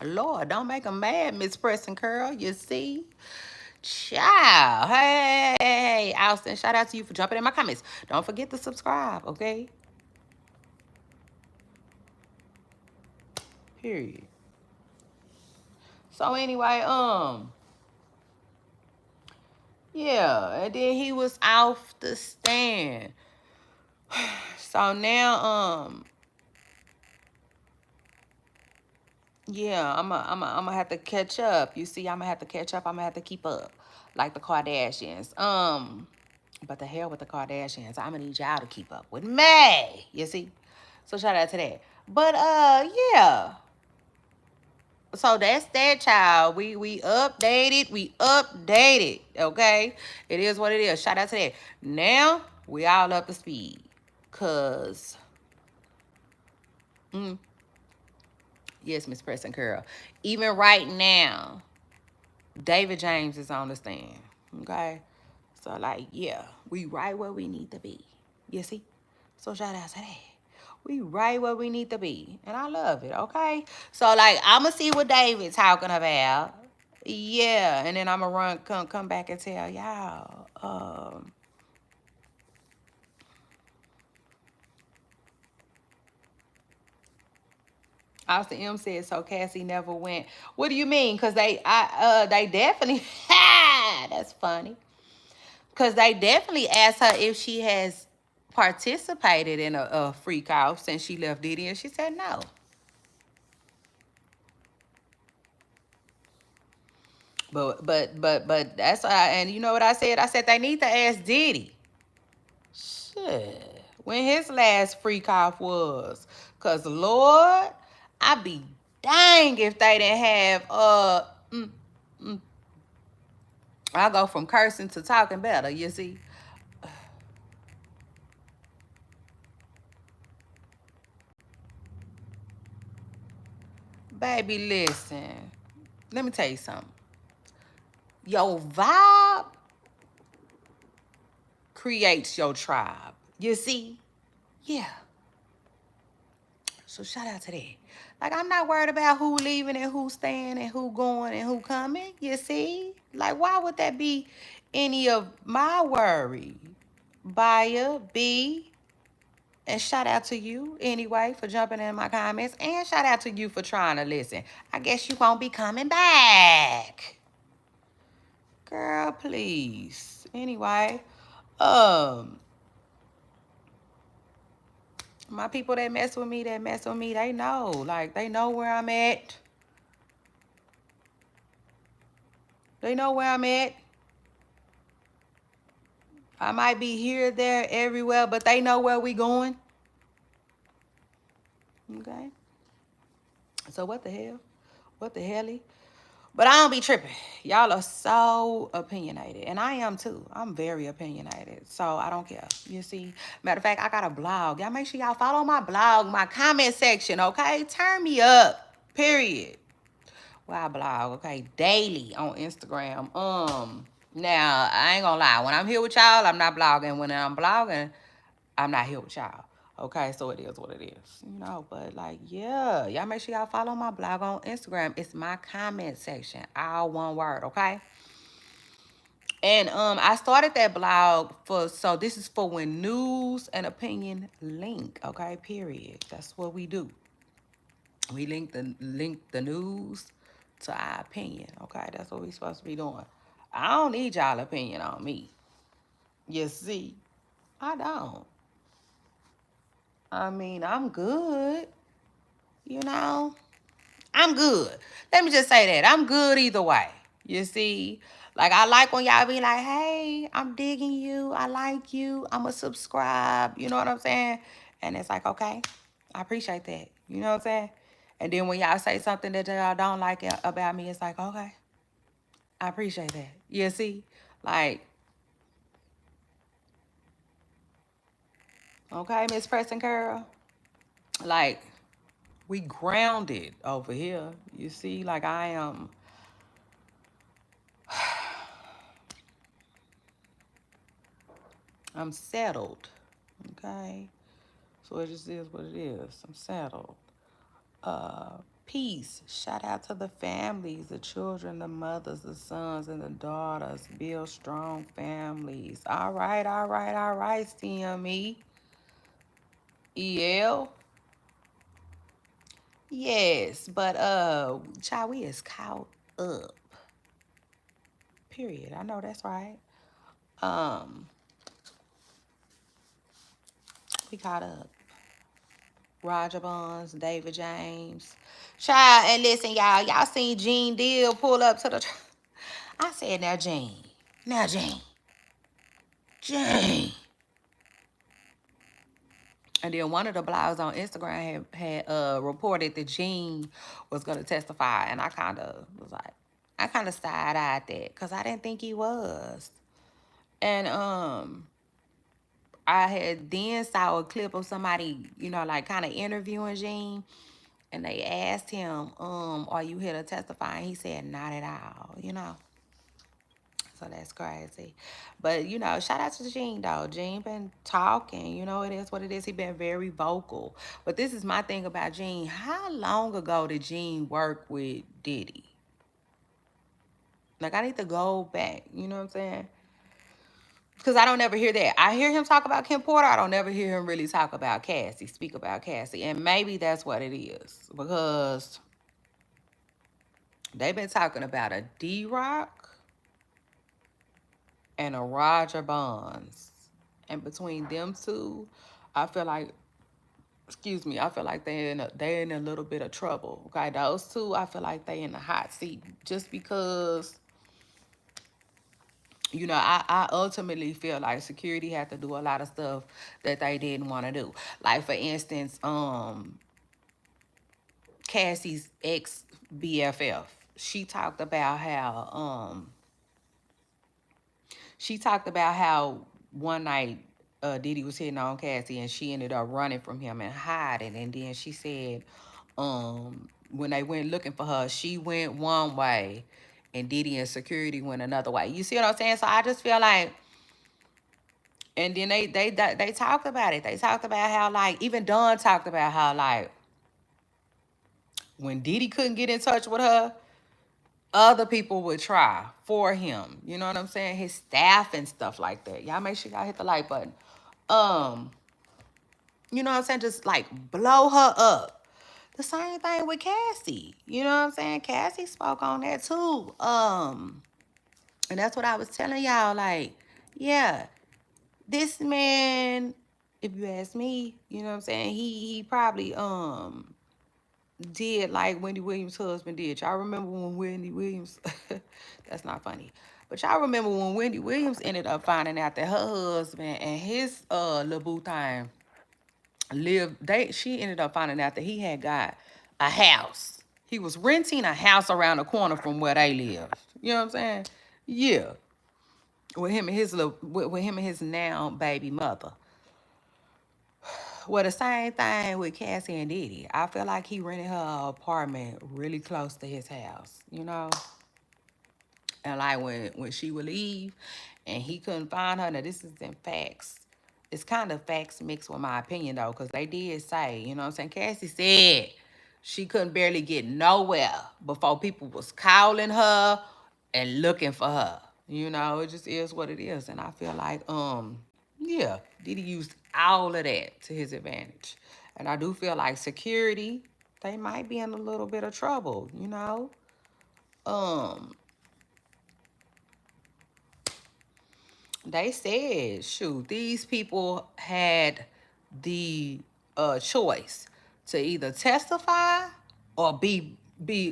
Lord, don't make them mad, Miss Preston Curl. You see? Ciao. Hey, Austin, shout out to you for jumping in my comments. Don't forget to subscribe, okay? Period. So anyway, yeah, and then he was off the stand. So now, yeah, I'm gonna have to catch up. You see, I'm gonna have to catch up. I'm gonna have to keep up, like the Kardashians. But the hell with the Kardashians. I'm gonna need y'all to keep up with me. You see, so shout out to that. But yeah. So that's that, child. We updated. We updated. Okay, it is what it is. Shout out to that. Now we all up to speed, cause. Yes, Miss Preston Curl. Even right now, David James is on the stand. Okay? So, like, yeah, we right where we need to be. You see? So, shout out to that. We right where we need to be. And I love it, okay? So, like, I'm going to see what David's talking about. Yeah, and then I'm going to come back and tell y'all. Austin M said, so Cassie never went. What do you mean? Because they definitely, that's funny. Because they definitely asked her if she has participated in a freak off since she left Diddy, and she said no. But that's and you know what I said? I said they need to ask Diddy. Shit. When his last freak off was. Cause Lord, I be dang if they didn't have I go from cursing to talking better, you see. Baby, listen. Let me tell you something. Your vibe creates your tribe. You see? Yeah. So shout out to that. Like, I'm not worried about who leaving and who staying and who going and who coming. You see? Like, why would that be any of my worry? Baya, B, and shout out to you anyway for jumping in my comments. And shout out to you for trying to listen. I guess you won't be coming back. Girl, please. Anyway, my people that mess with me, they know. Like, they know where I'm at. They know where I'm at. I might be here, there, everywhere, but they know where we going. Okay? So what the hell? What the helly? But I don't be tripping. Y'all are so opinionated. And I am too. I'm very opinionated. So I don't care. You see? Matter of fact, I got a blog. Y'all make sure y'all follow my blog, my comment section, okay? Turn me up. Period. Well, I blog, okay, daily on Instagram. Now, I ain't gonna lie. When I'm here with y'all, I'm not blogging. When I'm blogging, I'm not here with y'all. Okay, so it is what it is, you know. But like, yeah, y'all make sure y'all follow my blog on Instagram. It's my comment section, all one word, okay. And I started that blog so this is for when news and opinion link, okay. Period. That's what we do. We link the news to our opinion, okay. That's what we supposed to be doing. I don't need y'all opinion on me. You see, I don't. I mean, I'm good. You know, I'm good. Let me just say that. I'm good either way. You see? Like, I like when y'all be like, hey, I'm digging you. I like you. I'm going to subscribe. You know what I'm saying? And it's like, okay, I appreciate that. You know what I'm saying? And then when y'all say something that y'all don't like about me, it's like, okay, I appreciate that. You see? Like, okay, Miss Preston Curl. Like, we grounded over here. You see? Like, I am... I'm settled, okay? So it just is what it is. I'm settled. Peace. Shout out to the families, the children, the mothers, the sons, and the daughters. Build strong families. All right, all right, all right, CME. EL. Yes, but child, we is caught up. Period. I know that's right. We caught up. Roger Bonds, David James. Child, and listen, y'all seen Gene Deal pull up to the... I said, now, Gene. Now, Gene. Gene. And then one of the blogs on Instagram had reported that Gene was going to testify. And I kind of was like, I kind of side-eyed that because I didn't think he was. And I had then saw a clip of somebody, you know, like kind of interviewing Gene. And they asked him, are you here to testify? And he said, not at all, you know. So that's crazy. But, you know, shout out to Gene, though. Gene been talking. You know, it is what it is. He been very vocal. But this is my thing about Gene. How long ago did Gene work with Diddy? Like, I need to go back. You know what I'm saying? Because I don't ever hear that. I hear him talk about Kim Porter. I don't ever hear him really talk about Cassie, speak about Cassie. And maybe that's what it is. Because they've been talking about a D-Rock and a Roger Bonds. And between them two, I feel like, excuse me, I feel like they're in a little bit of trouble. Okay, those two, I feel like they in the hot seat just because, you know, I ultimately feel like security had to do a lot of stuff that they didn't want to do. Like, for instance, Cassie's ex BFF, she talked about how one night Diddy was hitting on Cassie and she ended up running from him and hiding. And then she said, when they went looking for her, she went one way and Diddy and security went another way. You see what I'm saying? So I just feel like, and then they talked about it. They talked about how, like, even Dawn talked about how, like, when Diddy couldn't get in touch with her, other people would try for him. You know what I'm saying? His staff and stuff like that. Y'all make sure y'all hit the like button. You know what I'm saying? Just like blow her up. The same thing with Cassie. You know what I'm saying? Cassie spoke on that too. And that's what I was telling y'all. Like, yeah, this man, if you ask me, you know what I'm saying? He probably did like Wendy Williams' husband did. Y'all remember when Wendy Williams, that's not funny, but y'all remember when Wendy Williams ended up finding out that her husband and his little boo thing she ended up finding out that he had got a house. He was renting a house around the corner from where they lived. You know what I'm saying? Yeah. With him and his now baby mother. Well, the same thing with Cassie and Diddy. I feel like he rented her apartment really close to his house, you know? And like when she would leave and he couldn't find her, now this is in facts. It's kind of facts mixed with my opinion though, because they did say, you know what I'm saying? Cassie said she couldn't barely get nowhere before people was calling her and looking for her. You know, it just is what it is. And I feel like, yeah, Diddy used all of that to his advantage. And I do feel like security, they might be in a little bit of trouble, you know? They said, shoot, these people had the choice to either testify or be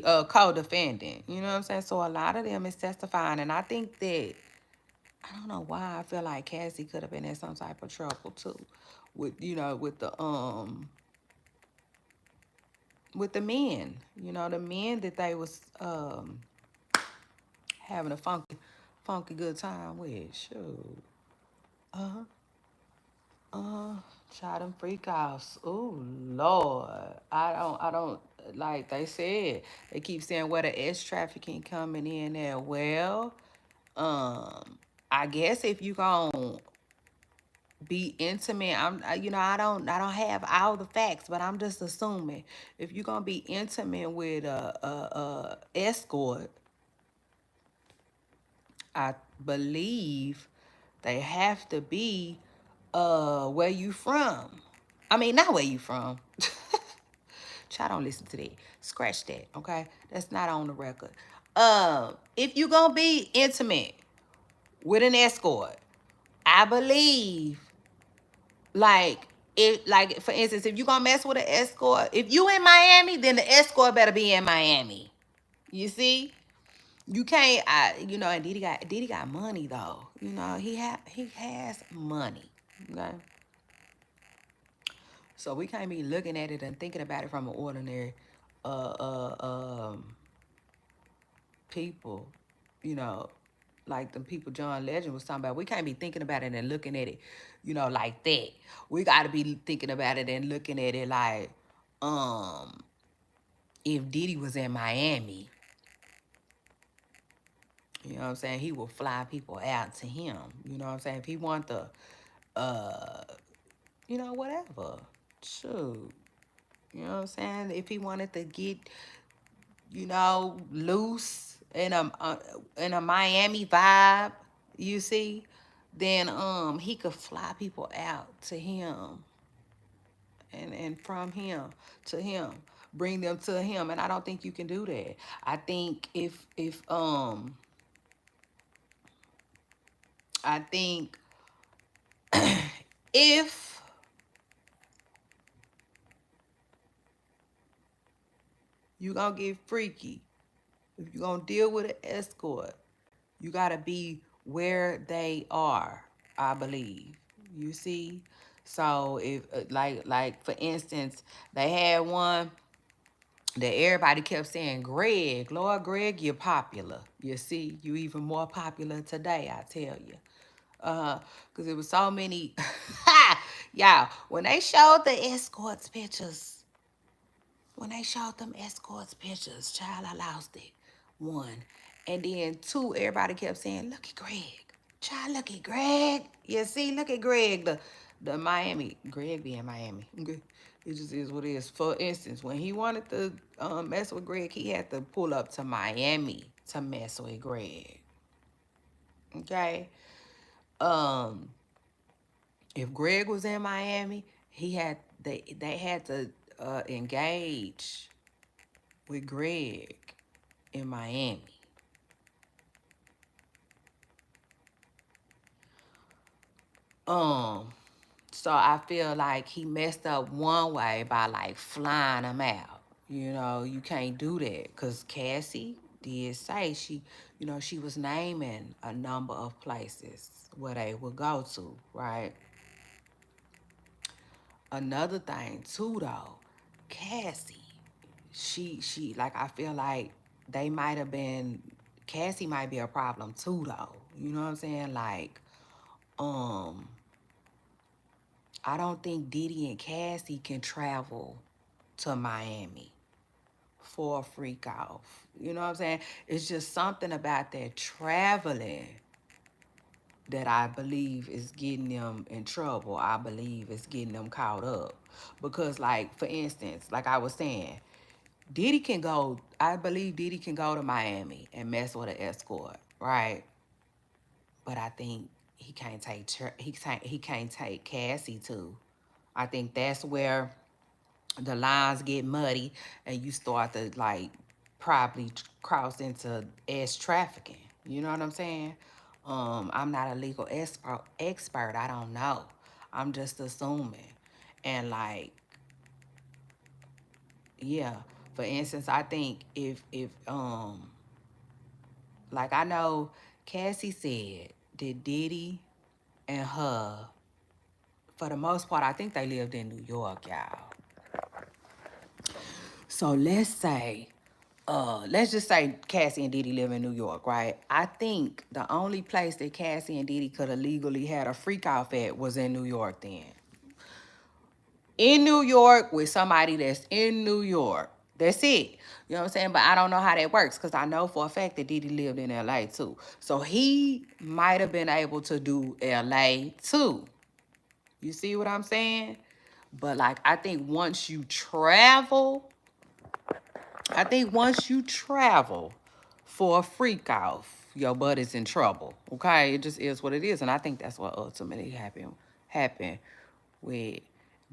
co-defendant. You know what I'm saying? So a lot of them is testifying, and I think that I don't know why I feel like Cassie could have been in some type of trouble too, with with the men. You know, the men that they was having a funky good time with. Shoot. Uh-huh. Try them freak offs. Oh Lord. I don't like they said. They keep saying where the S trafficking coming in there. Well, I guess if you gonna be intimate, you know, I don't have all the facts, but I'm just assuming if you're gonna be intimate with a escort, I believe they have to be where you from. I mean, not where you from. Child, don't listen to that. Scratch that, okay? That's not on the record. If you gonna be intimate with an escort, I believe, like, for instance, if you gonna mess with an escort, if you in Miami, then the escort better be in Miami. You see? You can't, you know, and Diddy got money though. You know, he has money. Okay. So we can't be looking at it and thinking about it from an ordinary uh people, you know, like the people John Legend was talking about. We can't be thinking about it and looking at it, you know, like that. We gotta be thinking about it and looking at it like, if Diddy was in Miami, You know what I'm saying? He will fly people out to him. You know what I'm saying? If he want the, uh, whatever. Shoot. You know what I'm saying? If he wanted to get, loose in a Miami vibe, you see, then he could fly people out to him and from him to him, bring them to him. And I don't think you can do that. I think I think if you gonna get freaky, if you gonna deal with an escort, you gotta be where they are, I believe. You see? So if like for instance, they had one that everybody kept saying, Greg, Lord Greg, you're popular. You see, you even more popular today, I tell you. Because it was so many. Y'all, when they showed the escorts pictures, when they showed them escorts pictures, child, I lost it. One. And then two, everybody kept saying, look at Greg. Child, look at Greg. You see, look at Greg. The Miami. Greg be in Miami. Okay. It just is what it is. For instance, when he wanted to mess with Greg, he had to pull up to Miami to mess with Greg. Okay. Um, if Greg was in Miami, they had to engage with Greg in Miami. Um, so I feel like he messed up one way by like flying him out. You can't do that because Cassie did say she was naming a number of places where they would go to, right? Another thing too though, Cassie, she like I feel like they might have been Cassie might be a problem too though. You know what I'm saying? Like, um, I don't think Diddy and Cassie can travel to Miami for a freak off. You know what I'm saying? It's just something about that traveling that I believe is getting them in trouble. I believe it's getting them caught up. Because, like, for instance, like I was saying, I believe Diddy can go to Miami and mess with an escort, right? But I think he can't take Cassie too. I think that's where the lines get muddy and you start to like probably cross into trafficking. You know what I'm saying? I'm not a legal expert. I don't know. I'm just assuming. And like, yeah. For instance, I think if like I know Cassie said that Diddy and her, for the most part, I think they lived in New York, y'all. So let's just say Cassie and Diddy live in New York, right? I think the only place that Cassie and Diddy could have legally had a freak off at was in New York then. In New York with somebody that's in New York. That's it. You know what I'm saying? But I don't know how that works because I know for a fact that Diddy lived in LA too. So he might have been able to do LA too. You see what I'm saying? But like I think once you travel for a freak off, your butt is in trouble. Okay? It just is what it is. And I think that's what ultimately happened with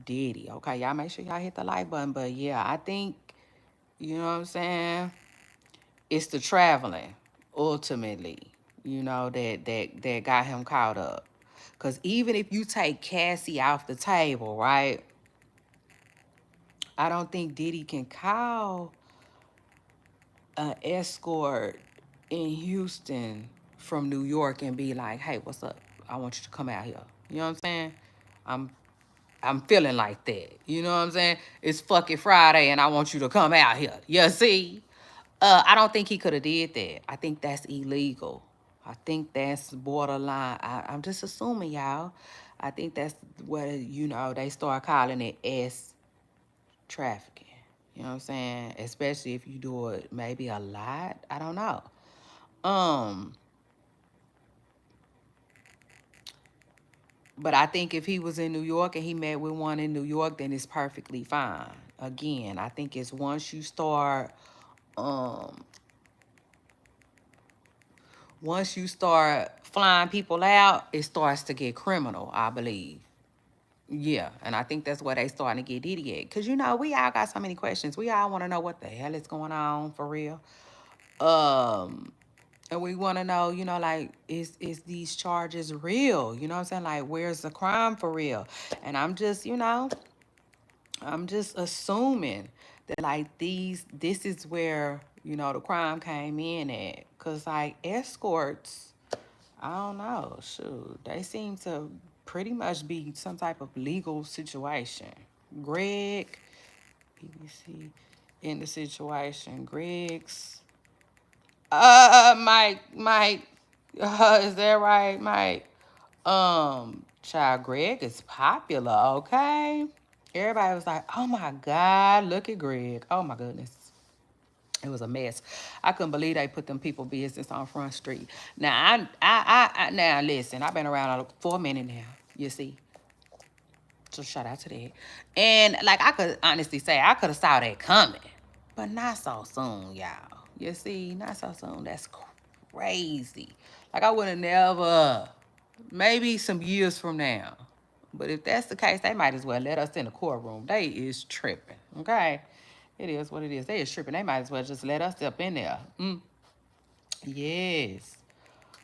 Diddy. Okay, y'all make sure y'all hit the like button. But yeah, I think, you know what I'm saying? It's the traveling, ultimately, that got him caught up. Cause even if you take Cassie off the table, right? I don't think Diddy can call an escort in Houston from New York and be like, hey, what's up? I want you to come out here. You know what I'm saying? I'm I'm feeling like that. You know what I'm saying? It's fucking Friday and I want you to come out here. You see? I don't think he could have did that. I think that's illegal. I think that's borderline. I'm just assuming, y'all. I think that's what, they start calling it S trafficking. You know what I'm saying? Especially if you do it maybe a lot. I don't know. Um, but I think if he was in New York and he met with one in New York, then it's perfectly fine. Again, I think it's um once you start flying people out, it starts to get criminal, I believe. Yeah, and I think that's where they starting to get Diddy at. Because, you know, we all got so many questions. We all want to know what the hell is going on for real. Um, and we want to know, you know, like, is these charges real? You know what I'm saying? Like, where's the crime for real? And I'm just, you know, I'm just assuming that, like, this is where, you know, the crime came in at. Because, like, escorts, I don't know. Shoot, they seem to pretty much be some type of legal situation. Greg, BBC, in the situation. Greg's, Mike, is that right, Mike? Child, Greg is popular, okay? Everybody was like, oh my God, look at Greg. Oh my goodness. It was a mess. I couldn't believe they put them people business on Front Street. Now, now listen, I've been around for a minute now, you see. So shout out to that. And like I could honestly say, I could have saw that coming. But not so soon, y'all. You see, not so soon. That's crazy. Like I would have never, maybe some years from now. But if that's the case, they might as well let us in the courtroom. They is tripping, okay? It is what it is. They is tripping. They might as well just let us up in there. Yes.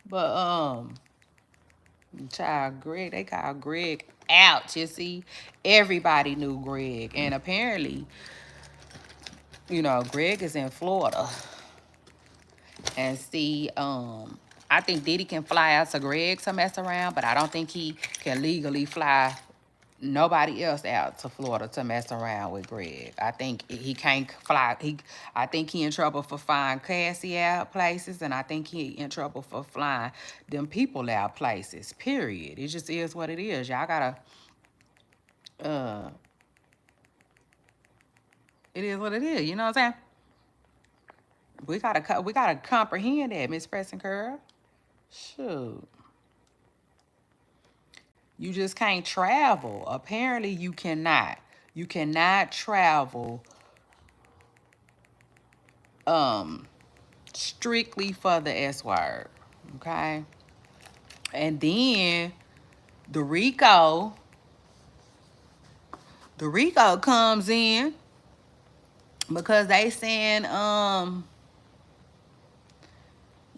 But child, Greg, they called Greg out. You see, everybody knew Greg, and apparently, you know, Greg is in Florida. And see, I think Diddy can fly out to Greg to mess around, but I don't think he can legally fly nobody else out to Florida to mess around with Greg. I think he can't fly. I think he in trouble for flying Cassie out places, and I think he in trouble for flying them people out places. Period. It just is what it is. Y'all gotta. It is what it is. You know what I'm saying? We gotta comprehend that, Miss Preston Curl. Shoot. You just can't travel. Apparently, you cannot. You cannot travel strictly for the S word. Okay? And then the Rico, the Rico comes in because they saying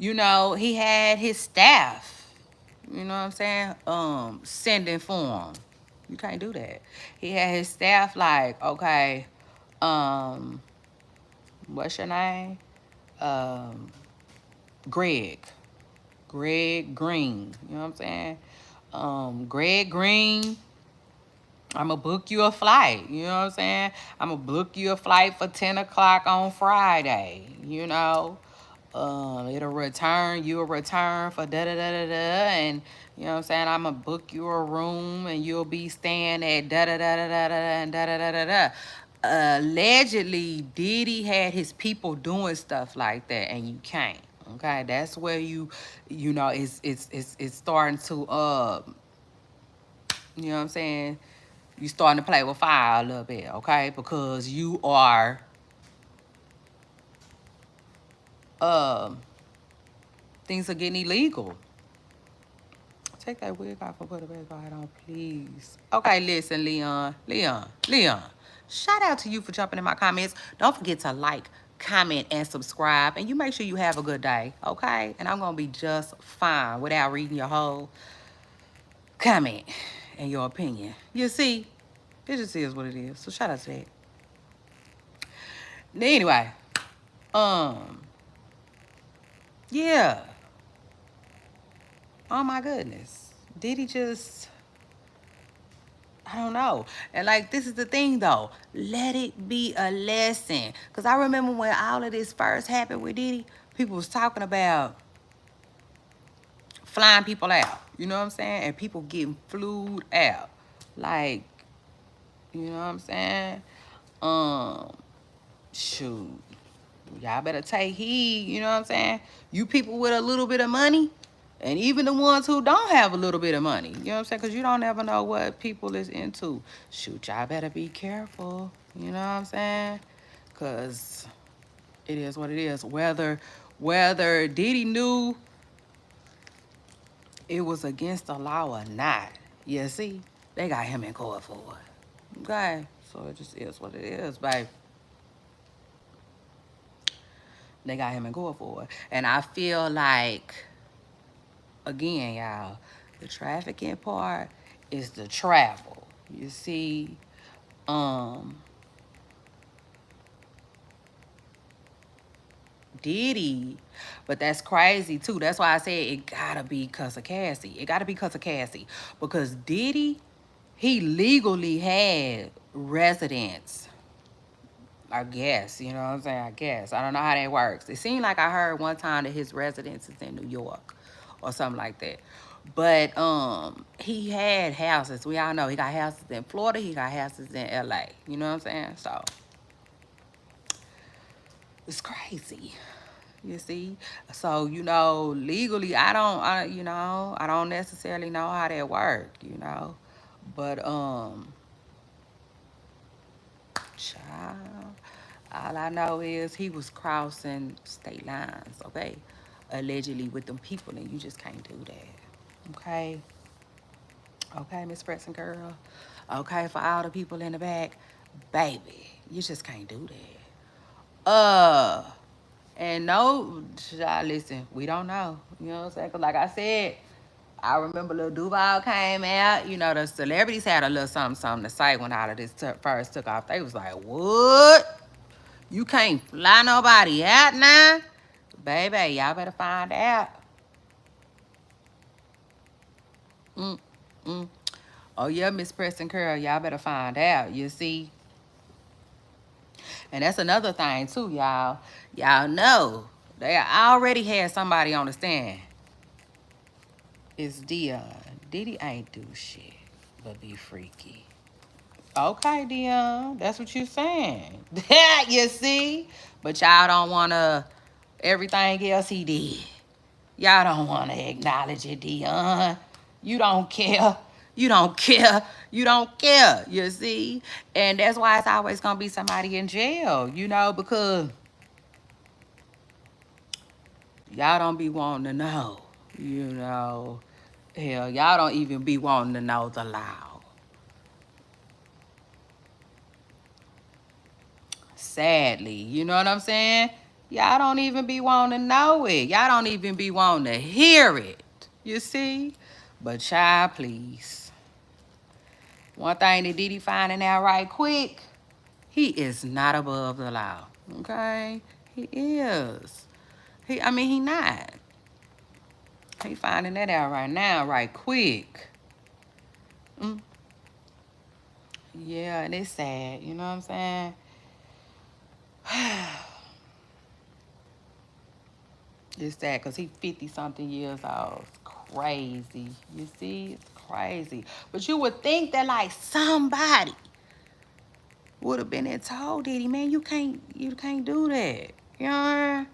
you know, he had his staff, you know what I'm saying, sending for him. You can't do that. He had his staff like, okay, what's your name? Greg. Greg Green. You know what I'm saying? Greg Green, I'm going to book you a flight. You know what I'm saying? I'm going to book you a flight for 10 o'clock on Friday. You know? It'll return. You'll return for da-da-da-da-da. And, you know what I'm saying? I'm going to book you a room and you'll be staying at da-da-da-da-da-da and da-da-da-da-da. Allegedly, Diddy had his people doing stuff like that, and you can't. Okay, that's where you know, it's starting to you know what I'm saying? You starting to play with fire a little bit, okay? Because you are things are getting illegal. Take that wig off and put a baseball hat on, please. Okay, listen, Leon. Shout out to you for jumping in my comments. Don't forget to like, comment, and subscribe. And you make sure you have a good day, okay? And I'm going to be just fine without reading your whole comment and your opinion. You see, it just is what it is. So shout out to that. Anyway, yeah. Oh my goodness. Did he just, I don't know. And like, this is the thing though. Let it be a lesson. Because I remember when all of this first happened with Diddy, people was talking about flying people out. You know what I'm saying? And people getting flued out. Like, you know what I'm saying? Shoot. Y'all better take heed, you know what I'm saying? You people with a little bit of money, and even the ones who don't have a little bit of money, you know what I'm saying? Because you don't ever know what people is into. Shoot, y'all better be careful, you know what I'm saying? Because it is what it is. Whether Diddy knew it was against the law or not, you see, they got him in court for it. Okay? So it just is what it is, babe. They got him in court for it. And I feel like, again, y'all, the trafficking part is the travel. You see, um, Diddy, but that's crazy too. That's why I said it gotta be because of Cassie. It gotta be because of Cassie. Because Diddy, he legally had residence. I guess, you know what I'm saying? I guess. I don't know how that works. It seemed like I heard one time that his residence is in New York or something like that. But he had houses. We all know he got houses in Florida, he got houses in LA. You know what I'm saying? So it's crazy. You see? So, you know, legally I don't necessarily know how that work, you know. But child, all I know is he was crossing state lines, okay? Allegedly with them people, and you just can't do that. Okay? Okay, Miss Preston Girl. Okay, for all the people in the back, baby, you just can't do that. And no, child, listen, we don't know. You know what I'm saying? 'Cause like I said, I remember Lil Duval came out. You know, the celebrities had a little something to say when all of this first took off. They was like, what? You can't fly nobody out now? Baby, y'all better find out. Mm, mm. Oh, yeah, Miss Preston Curl, y'all better find out. You see? And that's another thing, too, y'all. Y'all know they already had somebody on the stand. It's Dion. Diddy ain't do shit but be freaky. Okay, Dion. That's what you saying. You see? But y'all don't want to everything else he did. Y'all don't want to acknowledge it, Dion. You don't care. You don't care. You don't care. You see? And that's why it's always going to be somebody in jail, you know, because y'all don't be wanting to know, you know. Hell, y'all don't even be wanting to know the law. Sadly, you know what I'm saying? Y'all don't even be wanting to know it. Y'all don't even be wanting to hear it. You see? But child, please. One thing that Diddy finding out right quick, he is not above the law. Okay? He is. He not. He finding that out right now, right quick. Mm. Yeah, and it's sad. You know what I'm saying? It's sad because he 50-something years old. It's crazy. You see? It's crazy. But you would think that, like, somebody would have been and told Diddy, man, you can't do that. You know?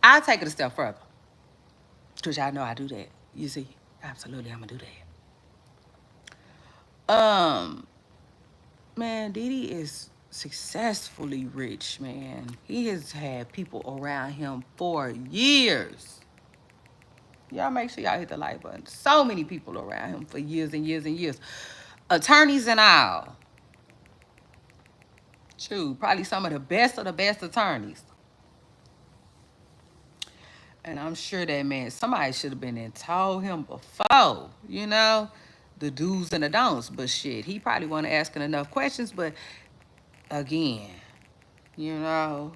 I'll take it a step further. Because y'all know I do that. You see? Absolutely, I'm going to do that. Man, Diddy is successfully rich, man. He has had people around him for years. Y'all make sure y'all hit the like button. So many people around him for years and years and years. Attorneys and all. True, probably some of the best attorneys. And I'm sure that, man, somebody should have been and told him before, you know, the do's and the don'ts. But shit, he probably wasn't asking enough questions. But again, you know,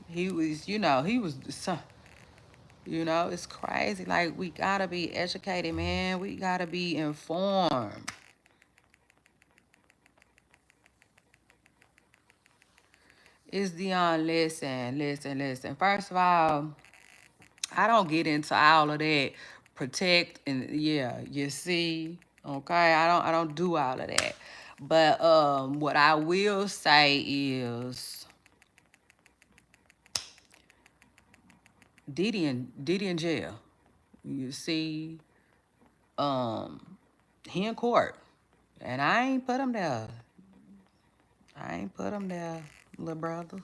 he was, you know, it's crazy. Like, we gotta be educated, man. We gotta be informed. It's Dion, listen. First of all, I don't get into all of that. Protect and yeah, you see, okay. I don't do all of that. But what I will say is Diddy in jail. You see, he in court. And I ain't put him there. I ain't put him there, little brother.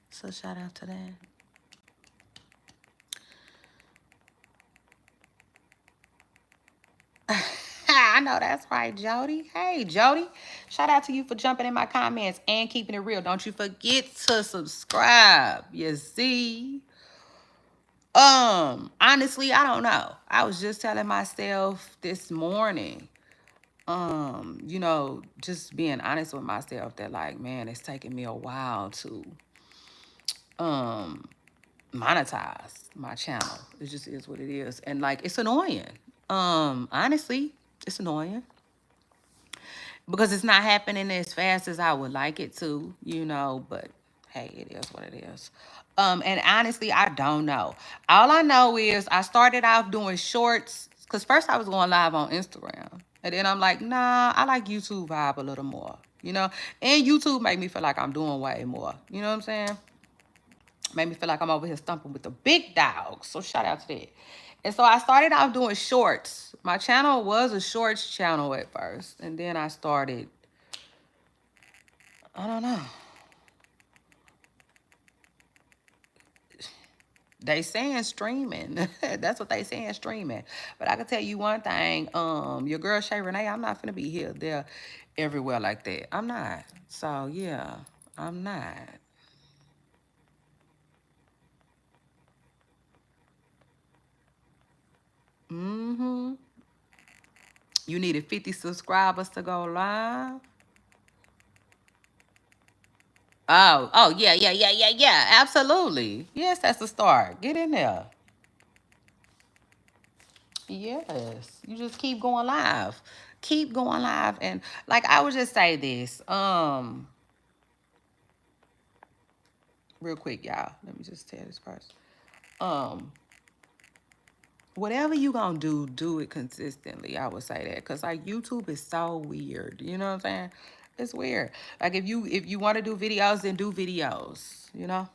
So shout out to that. I know that's right, Jody. Hey, Jody. Shout out to you for jumping in my comments and keeping it real. Don't you forget to subscribe. You see? Honestly, I don't know. I was just telling myself this morning, you know, just being honest with myself that like, man, it's taking me a while to monetize my channel. It just is what it is. And like, it's annoying. Honestly, it's annoying because it's not happening as fast as I would like it to, you know, but hey, it is what it is. And honestly, I don't know. All I know is I started off doing shorts because first I was going live on Instagram. And then I'm like, nah, I like YouTube vibe a little more, you know? And YouTube make me feel like I'm doing way more. You know what I'm saying? Made me feel like I'm over here stumping with the big dogs. So shout out to that. And so I started off doing shorts. My channel was a shorts channel at first. And then I started, I don't know. They saying streaming. That's what they saying, streaming. But I can tell you one thing. Your girl Shay Renee, I'm not finna be here, there, everywhere like that. I'm not. So yeah, I'm not. Mm-hmm. You needed 50 subscribers to go live. Oh, yeah. Absolutely. Yes, that's the start. Get in there. Yes. You just keep going live. Keep going live. And like I would just say this. Real quick, y'all. Let me just tell this first. Whatever you gonna do it consistently. I would say that. Cause like YouTube is so weird. You know what I'm saying? It's weird. Like if you want to do videos, then do videos, you know?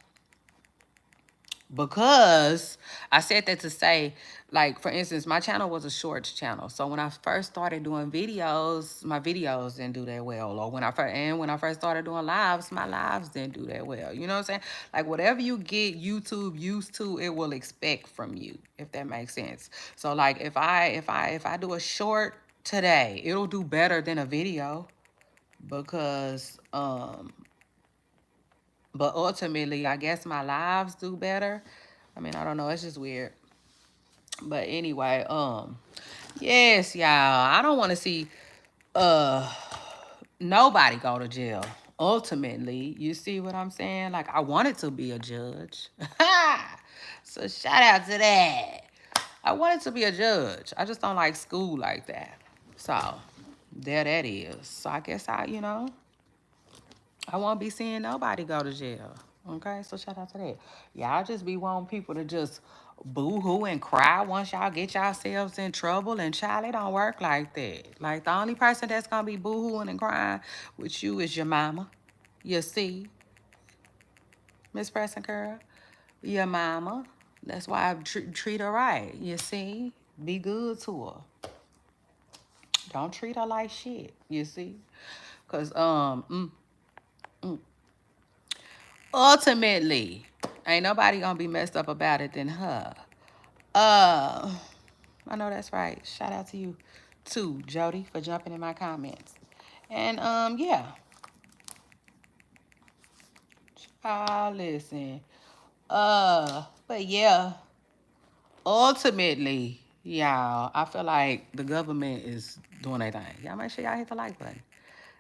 Because I said that to say, like, for instance, my channel was a shorts channel. So when I first started doing videos, my videos didn't do that well. Or when I first started doing lives, my lives didn't do that well. You know what I'm saying? Like whatever you get YouTube used to, it will expect from you, if that makes sense. So like if I do a short today, it'll do better than a video because but ultimately, I guess my lives do better. I mean, I don't know. It's just weird. But anyway, yes, y'all. I don't want to see uh nobody go to jail. Ultimately, you see what I'm saying? Like I wanted to be a judge. So shout out to that. I wanted to be a judge. I just don't like school like that. So there that is. So I guess I won't be seeing nobody go to jail. Okay, so shout out to that. Y'all just be wanting people to just boo-hoo and cry once y'all get yourselves in trouble. And child, it don't work like that. Like, the only person that's going to be boo-hooing and crying with you is your mama. You see, Miss Preston Girl, your mama. That's why I treat her right. You see, be good to her. Don't treat her like shit. You see, because ultimately, ain't nobody gonna be messed up about it than her. I know that's right. Shout out to you too, Jody, for jumping in my comments. And yeah. Listen. But yeah, ultimately, y'all, I feel like the government is doing their thing. Y'all make sure y'all hit the like button.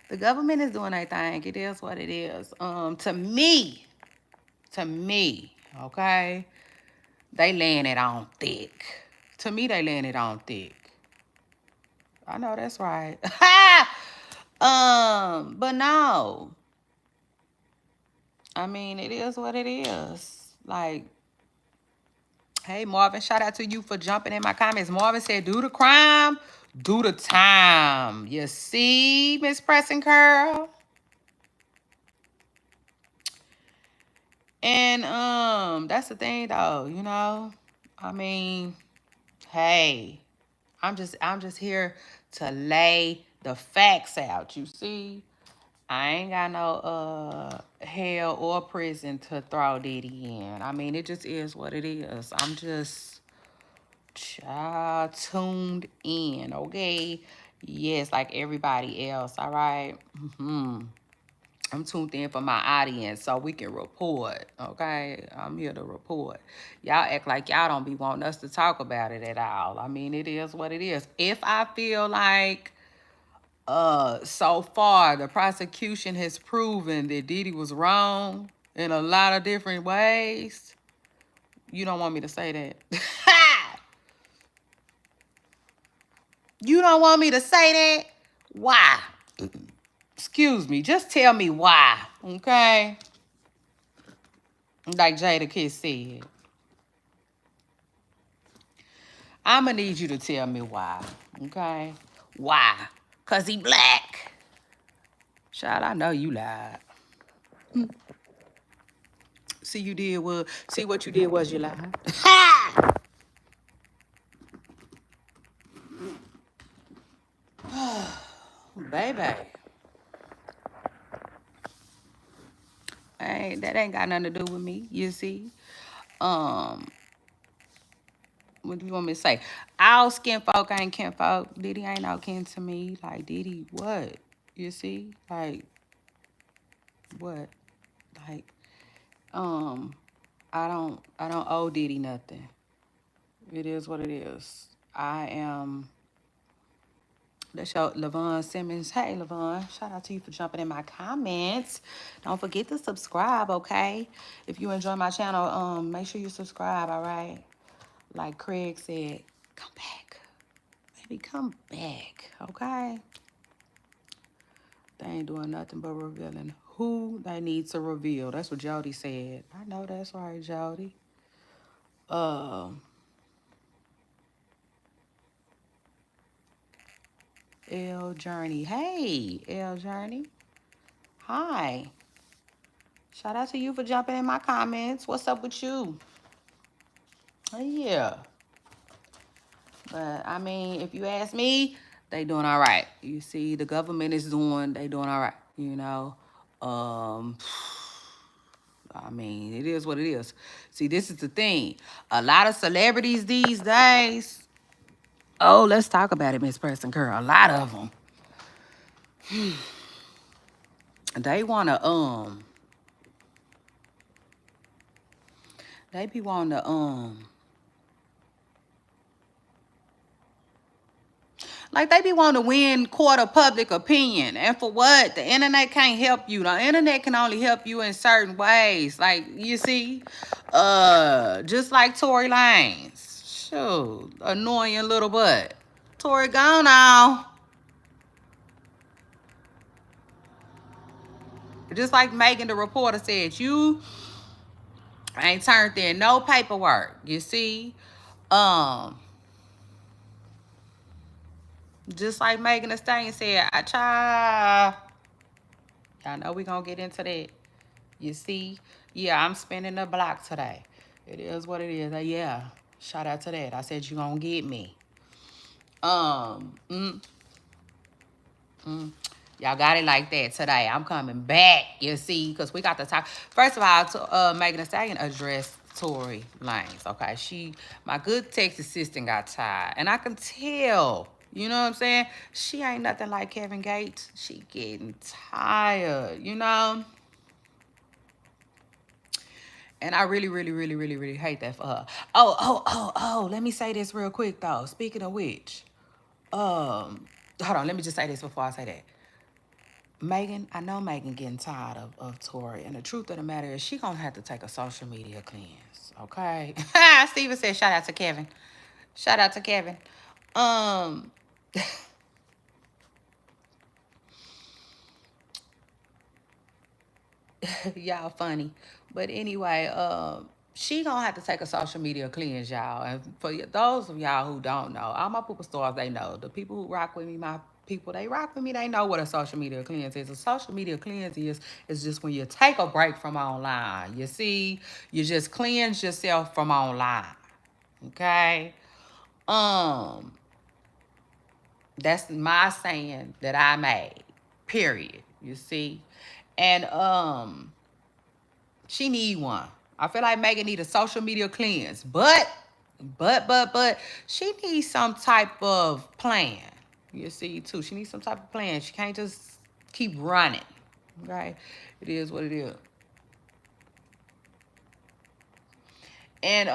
The government is doing their thing. It is what it is. To me, okay, they laying it on thick. To me, they laying it on thick. I know that's right. But no. I mean, it is what it is. Like, hey, Marvin, shout out to you for jumping in my comments. Marvin said, do the crime, Do the time. You see, Miss Pressing Curl? And that's the thing though, you know. I mean, hey, I'm just here to lay the facts out. You see, I ain't got no hell or prison to throw Diddy in. I mean, it just is what it is. I'm just tuned in, okay? Yes, like everybody else. All right. I'm tuned in for my audience so we can report, okay? I'm here to report. Y'all act like y'all don't be wanting us to talk about it at all. I mean, it is what it is. If I feel like so far the prosecution has proven that Diddy was wrong in a lot of different ways, you don't want me to say that. You don't want me to say that? Why? Excuse me, just tell me why, okay? Like Jada Kiss said. I'm going to need you to tell me why, okay? Why? Because he black. Child, I know you lied. See what you did was you lied. Ha! Baby. That ain't got nothing to do with me, you see. What do you want me to say? All skin folk ain't kin folk. Diddy ain't no kin to me. Like, Diddy, what? You see? Like, what? Like, I don't owe Diddy nothing. It is what it is. I am. That's your Lavon Simmons. Hey, Lavon. Shout out to you for jumping in my comments. Don't forget to subscribe, okay? If you enjoy my channel, make sure you subscribe, all right? Like Craig said, come back. Baby, come back, okay? They ain't doing nothing but revealing who they need to reveal. That's what Jody said. I know that's right, Jody. L Journey. Hey, L Journey. Hi. Shout out to you for jumping in my comments. What's up with you? Oh, yeah. But, I mean, if you ask me, they doing all right. You see, the government is they doing all right, you know. I mean, it is what it is. See, this is the thing. A lot of celebrities these days, oh, let's talk about it, Miss Preston Curl. A lot of them. They want to, they be wanting to, like they be wanting to win court of public opinion. And for what? The internet can't help you. The internet can only help you in certain ways. Like, you see, just like Tory Lanez. Shoot, annoying little butt. Tory gone now. Just like Megan the reporter said, you ain't turned in no paperwork. You see? Just like Megan Thee Stallion said, I try. Y'all know we gonna get into that. You see? Yeah, I'm spinning the block today. It is what it is. Yeah. Shout out to that. I said you gonna get me. Y'all got it like that today. I'm coming back, you see, because we got to talk. First of all, Megan Thee Stallion addressed Tory Lanez, okay? My good text assistant got tired, and I can tell, you know what I'm saying? She ain't nothing like Kevin Gates. She getting tired, you know? And I really, really, really, really, really hate that for her. Oh, let me say this real quick, though. Speaking of which, hold on, let me just say this before I say that. Megan, I know Megan getting tired of Tori, and the truth of the matter is she gonna have to take a social media cleanse, okay? Steven said, shout out to Kevin. Shout out to Kevin. Y'all funny. But anyway, she gonna have to take a social media cleanse, y'all. And for those of y'all who don't know, all my people stars, they know. The people who rock with me, my people, they rock with me, they know what a social media cleanse is. A social media cleanse is just when you take a break from online. You see, you just cleanse yourself from online. Okay? Um, that's my saying that I made. Period. You see? And she need one. I feel like Megan need a social media cleanse, but she needs some type of plan. You see, too. She needs some type of plan. She can't just keep running. Okay, it is what it is. And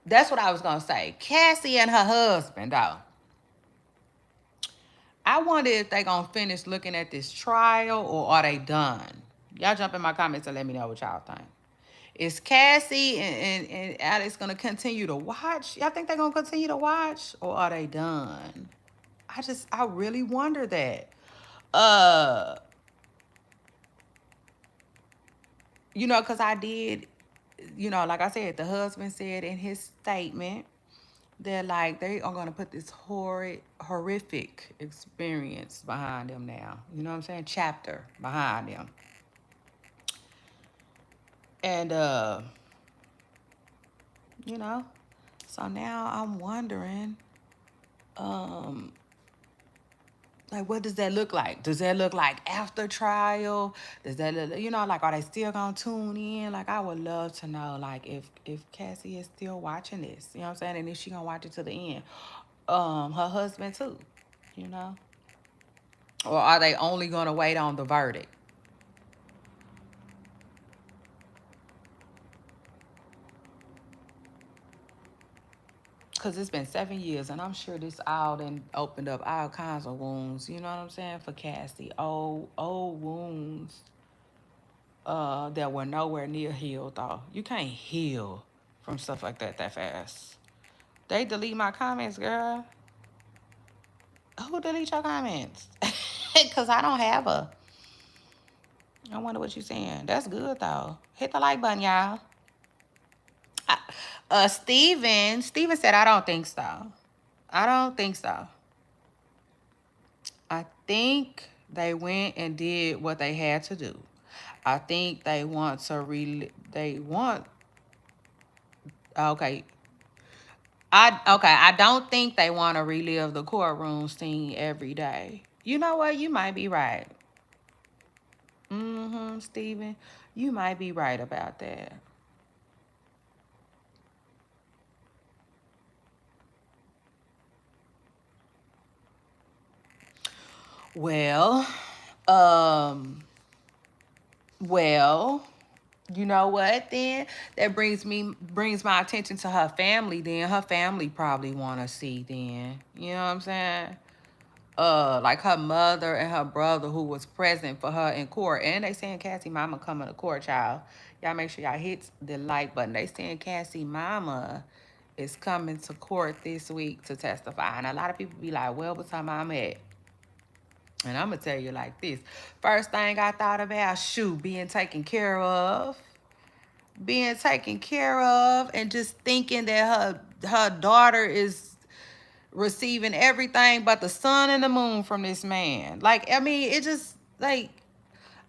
that's what I was gonna say. Cassie and her husband, though. I wonder if they gonna finish looking at this trial or are they done? Y'all jump in my comments and let me know what y'all think. Is Cassie and Alex gonna continue to watch? Y'all think they're gonna continue to watch, or are they done? I really wonder that. Uh, cause I did, like I said, the husband said in his statement that like they are gonna put this horrific experience behind them now. You know what I'm saying? Chapter behind them. And you know, so now I'm wondering, um, like, what does that look like? Does that look like after trial? Does that look, like, are they still gonna tune in? Like, I would love to know, like, if Cassie is still watching this, you know what I'm saying? And if she gonna watch it to the end. Her husband too, you know? Or are they only gonna wait on the verdict? Because it's been 7 years, and I'm sure this all done opened up all kinds of wounds, you know what I'm saying, for Cassie. Old wounds that were nowhere near healed, though. You can't heal from stuff like that fast. They delete my comments, girl. Who delete your comments? Because I don't have a. I wonder what you're saying. That's good, though. Hit the like button, y'all. Steven said, I don't think so. I don't think so. I think they went and did what they had to do. I think they want to okay. I don't think they want to relive the courtroom scene every day. You know what? You might be right. Steven. You might be right about that. Well, um, well, you know what then? That brings my attention to her family then. Her family probably wanna see then. You know what I'm saying? Like her mother and her brother who was present for her in court. And they saying Cassie mama coming to court, child. Y'all make sure y'all hit the like button. They saying Cassie mama is coming to court this week to testify. And a lot of people be like, well, what's her mama at? And I'm going to tell you like this. First thing I thought about, shoot, being taken care of. Being taken care of and just thinking that her daughter is receiving everything but the sun and the moon from this man. Like, I mean, it just, like,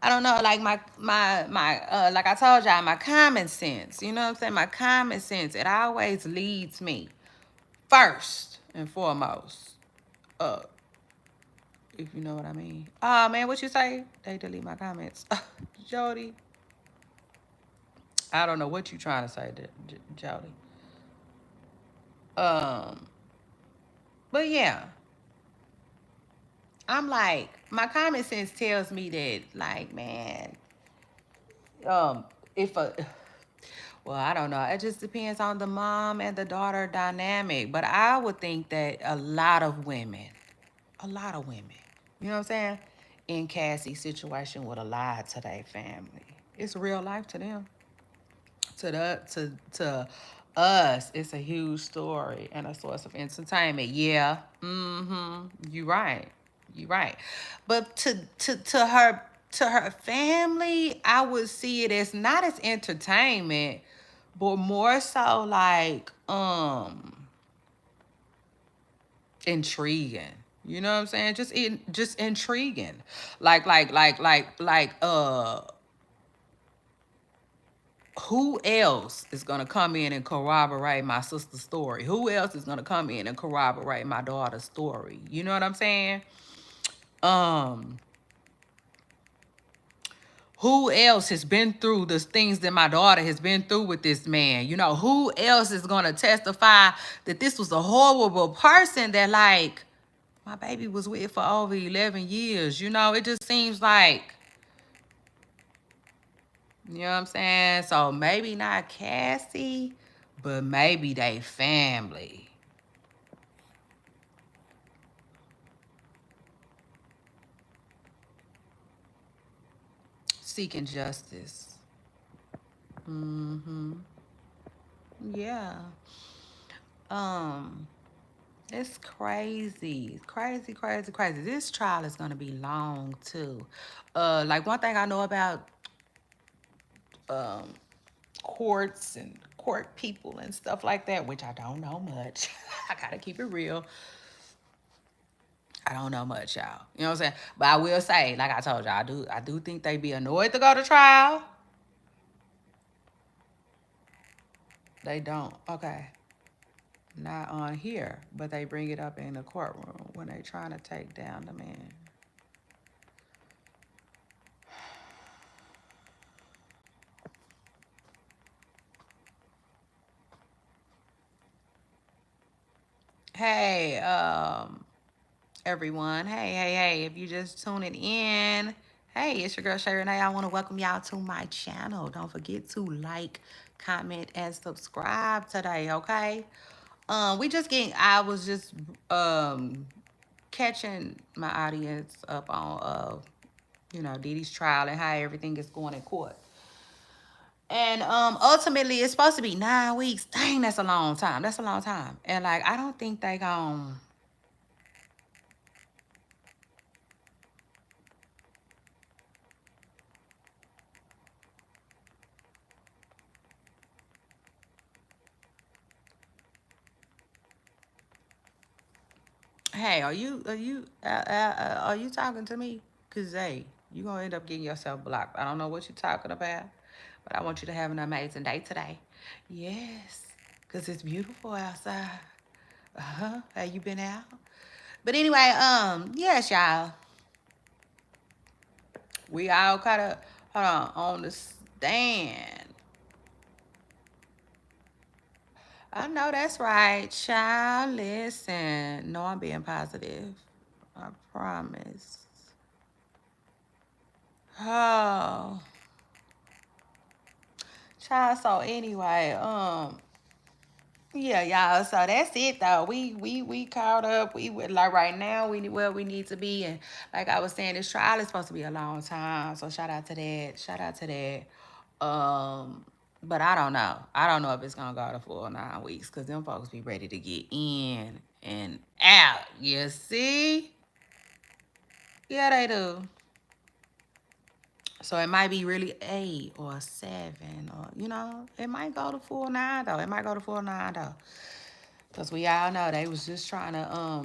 I don't know, like my like I told y'all, my common sense, you know what I'm saying? My common sense, it always leads me first and foremost. Uh, if you know what I mean. Oh man, what you say? They delete my comments. Jody. I don't know what you trying to say, Jody. Um, but yeah. I'm like, my common sense tells me that, like, man, if a, well, I don't know. It just depends on the mom and the daughter dynamic. But I would think that a lot of women, you know what I'm saying, in Cassie's situation would have lied to their family. It's real life to them. To us, it's a huge story and a source of entertainment. Yeah, you right, you right. But to her family, I would see it as not as entertainment, but more so like intriguing. You know what I'm saying? Just intriguing. Like who else is gonna come in and corroborate my sister's story? Who else is gonna come in and corroborate my daughter's story? You know what I'm saying? Um, who else has been through the things that my daughter has been through with this man? You know, who else is gonna testify that this was a horrible person that like my baby was with for over 11 years? You know, it just seems like, you know what I'm saying? So maybe not Cassie, but maybe they family. Seeking justice. Mm-hmm. Yeah. Um, it's crazy. Crazy, crazy, crazy. This trial is gonna be long too. Like one thing I know about um courts and court people and stuff like that, which I don't know much. I gotta keep it real. I don't know much, y'all. You know what I'm saying? But I will say, like I told y'all, I do think they be annoyed to go to trial. They don't. Okay. Not on here, but they bring it up in the courtroom when they trying to take down the man. Hey, everyone. Hey, if you just tuning in, hey, it's your girl Shay Renee. I want to welcome y'all to my channel. Don't forget to like, comment, and subscribe today, okay? I was just catching my audience up on Diddy's trial and how everything is going in court. And ultimately it's supposed to be 9 weeks. Dang, that's a long time. That's a long time. And like I don't think they gon' Hey, are you talking to me? Cause hey, you gonna end up getting yourself blocked. I don't know what you're talking about, but I want you to have an amazing day today. Yes, cause it's beautiful outside. Have you been out? But anyway, yes, y'all. We all kind of on the stand. I know that's right, child. Listen, no, I'm being positive. I promise. Oh, child. So anyway, yeah, y'all. So that's it, though. We caught up. We would like right now. We where we need to be, and like I was saying, this trial is supposed to be a long time. So shout out to that. Shout out to that. But I don't know. I don't know if it's gonna go to full 9 weeks because them folks be ready to get in and out. You see? Yeah, they do. So it might be really 8 or 7 or, it might go to full 9 though. It might go to full 9 though. Because we all know they was just trying to,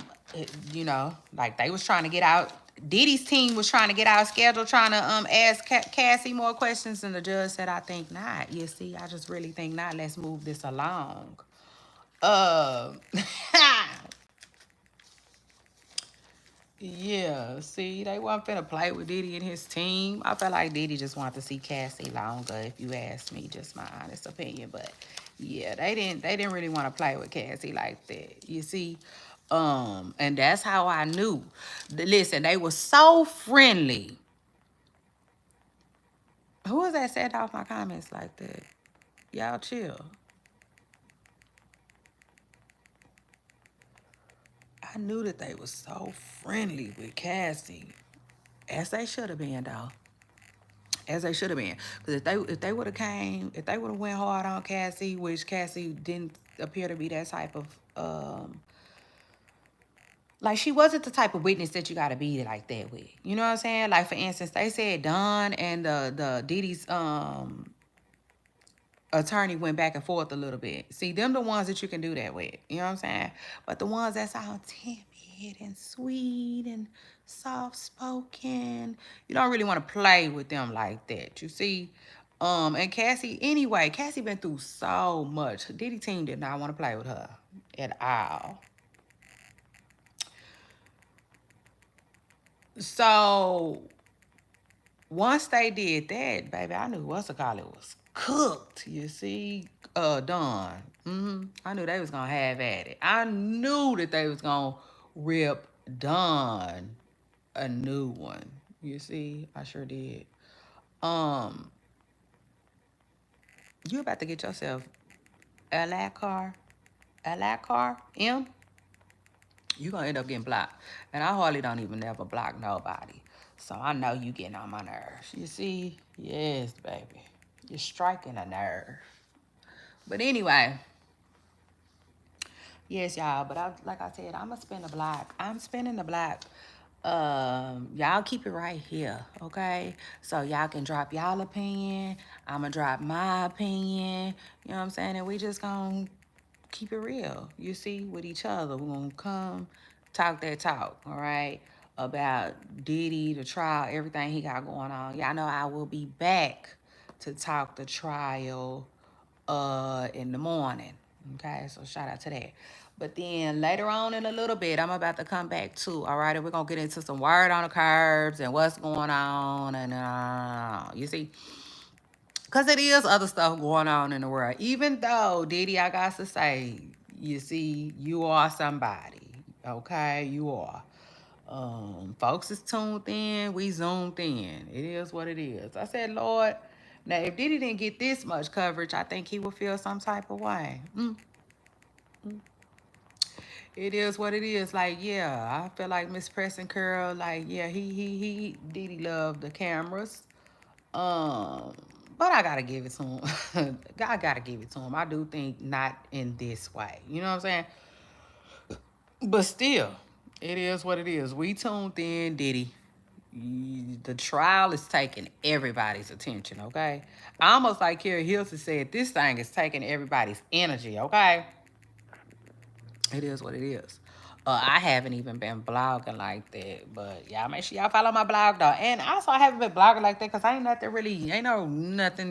like they was trying to get out. Diddy's team was trying to get out schedule, trying to ask Cassie more questions. And the judge said, I think not. You see, I just really think not. Let's move this along. Uh, Yeah, see, they wasn't finna play with Diddy and his team. I felt like Diddy just wanted to see Cassie longer, if you ask me, just my honest opinion. But yeah, they didn't really want to play with Cassie like that. You see? And that's how I knew. Listen, they were so friendly. Who was that set off my comments like that? Y'all chill. I knew that they were so friendly with Cassie. As they should have been, though. As they should have been. Because if they would have if they would have went hard on Cassie, which Cassie didn't appear to be that type of like she wasn't the type of witness that you gotta be like that with. You know what I'm saying? Like for instance, they said Don and the Diddy's attorney went back and forth a little bit. See, them the ones that you can do that with. You know what I'm saying? But the ones that's all timid and sweet and soft-spoken, you don't really want to play with them like that. You see? And Cassie, anyway, Cassie been through so much. Diddy team did not want to play with her at all. So once they did that, baby, I knew what's the call it was cooked. You see, done. I knew they was gonna have at it. I knew that they was gonna rip Dawn a new one. You see, I sure did. Um, you about to get yourself a lap car, M. You gonna end up getting blocked, and I hardly don't even ever block nobody. So I know you getting on my nerves. You see, yes, baby. You're striking a nerve. But anyway, yes, y'all. But like I said, I'm gonna spin the block. I'm spinning the block. Y'all keep it right here, okay? So y'all can drop y'all opinion. I'm gonna drop my opinion. You know what I'm saying? And we just gonna keep it real. You see, with each other, we're gonna come talk that talk, all right? About Diddy, the trial, everything he got going on. Y'all know I will be back to talk the trial in the morning. Okay, so shout out to that. But then later on in a little bit, I'm about to come back too. All right, and we're gonna get into some word on the curbs and what's going on, and you see, because it is other stuff going on in the world. Even though Diddy, I got to say, you see, you are somebody. Okay, you are. Folks is tuned in, we zoomed in. It is what it is. I said, Lord, now if Diddy didn't get this much coverage, I think he would feel some type of way. It is what it is. Like, yeah, I feel like Miss Preston Curl, like, yeah, he Diddy loved the cameras. But I gotta give it to him. I gotta give it to him. I do think not in this way. You know what I'm saying? But still, it is what it is. We tuned in, Diddy. The trial is taking everybody's attention, okay? Almost like Kerry Hilson said, this thing is taking everybody's energy, okay? It is what it is. I haven't even been blogging like that, but y'all make sure y'all follow my blog though. And also, I haven't been blogging like that because ain't nothing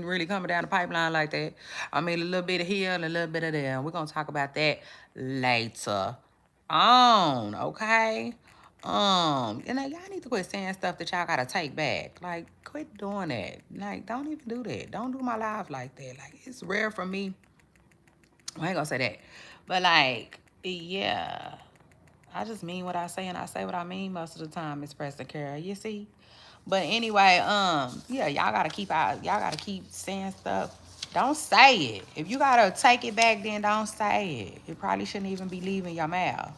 really coming down the pipeline like that. I mean, a little bit of here and a little bit of there. We're gonna talk about that later on, okay? You know, y'all need to quit saying stuff that y'all gotta take back. Like, quit doing that. Like, don't even do that. Don't do my life like that. Like, it's rare for me. I ain't gonna say that, but like, yeah. I just mean what I say and I say what I mean most of the time, Miss Preston Carol. You see? But anyway, yeah, y'all gotta keep saying stuff. Don't say it. If you gotta take it back, then don't say it. It probably shouldn't even be leaving your mouth.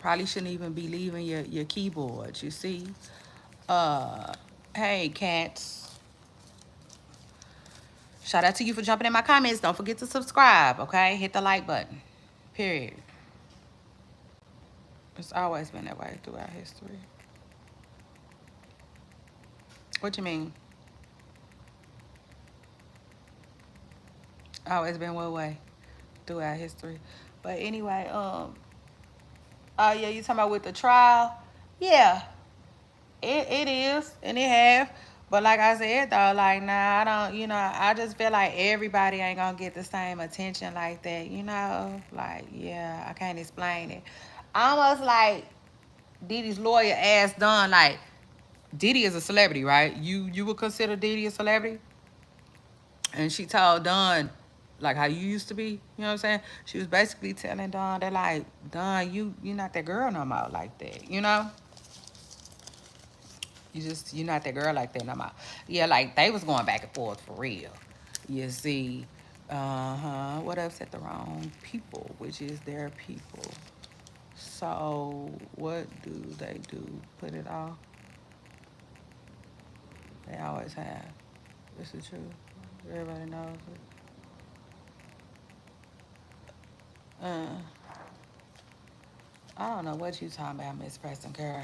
Probably shouldn't even be leaving your keyboard, you see? Uh hey cats. Shout out to you for jumping in my comments. Don't forget to subscribe, okay? Hit the like button. Period. It's always been that way throughout history. What you mean? Always been one way throughout history. But anyway, oh yeah, you talking about with the trial? Yeah, it is, and it have. But like I said though, like nah, I don't, I just feel like everybody ain't gonna get the same attention like that, Like, yeah, I can't explain it. Almost like Diddy's lawyer asked Don, like, Diddy is a celebrity, right? You would consider Diddy a celebrity? And she told Don, like how you used to be, you know what I'm saying? She was basically telling Don that, like, Don, you not that girl no more like that, you're not that girl like that no more. Yeah, like they was going back and forth for real. You see, what upset the wrong people, which is their people. So what do they do? Put it off? They always have. This is true. Everybody knows it. I don't know what you talking about, Miss Preston Girl.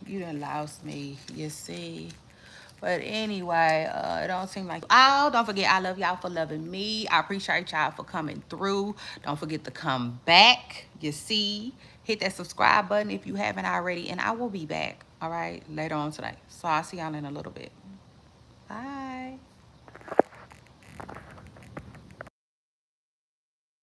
You done lost me, you see. But anyway, it don't seem like... Oh, don't forget, I love y'all for loving me. I appreciate y'all for coming through. Don't forget to come back, you see. Hit that subscribe button if you haven't already. And I will be back, all right, later on today. So I'll see y'all in a little bit. Bye.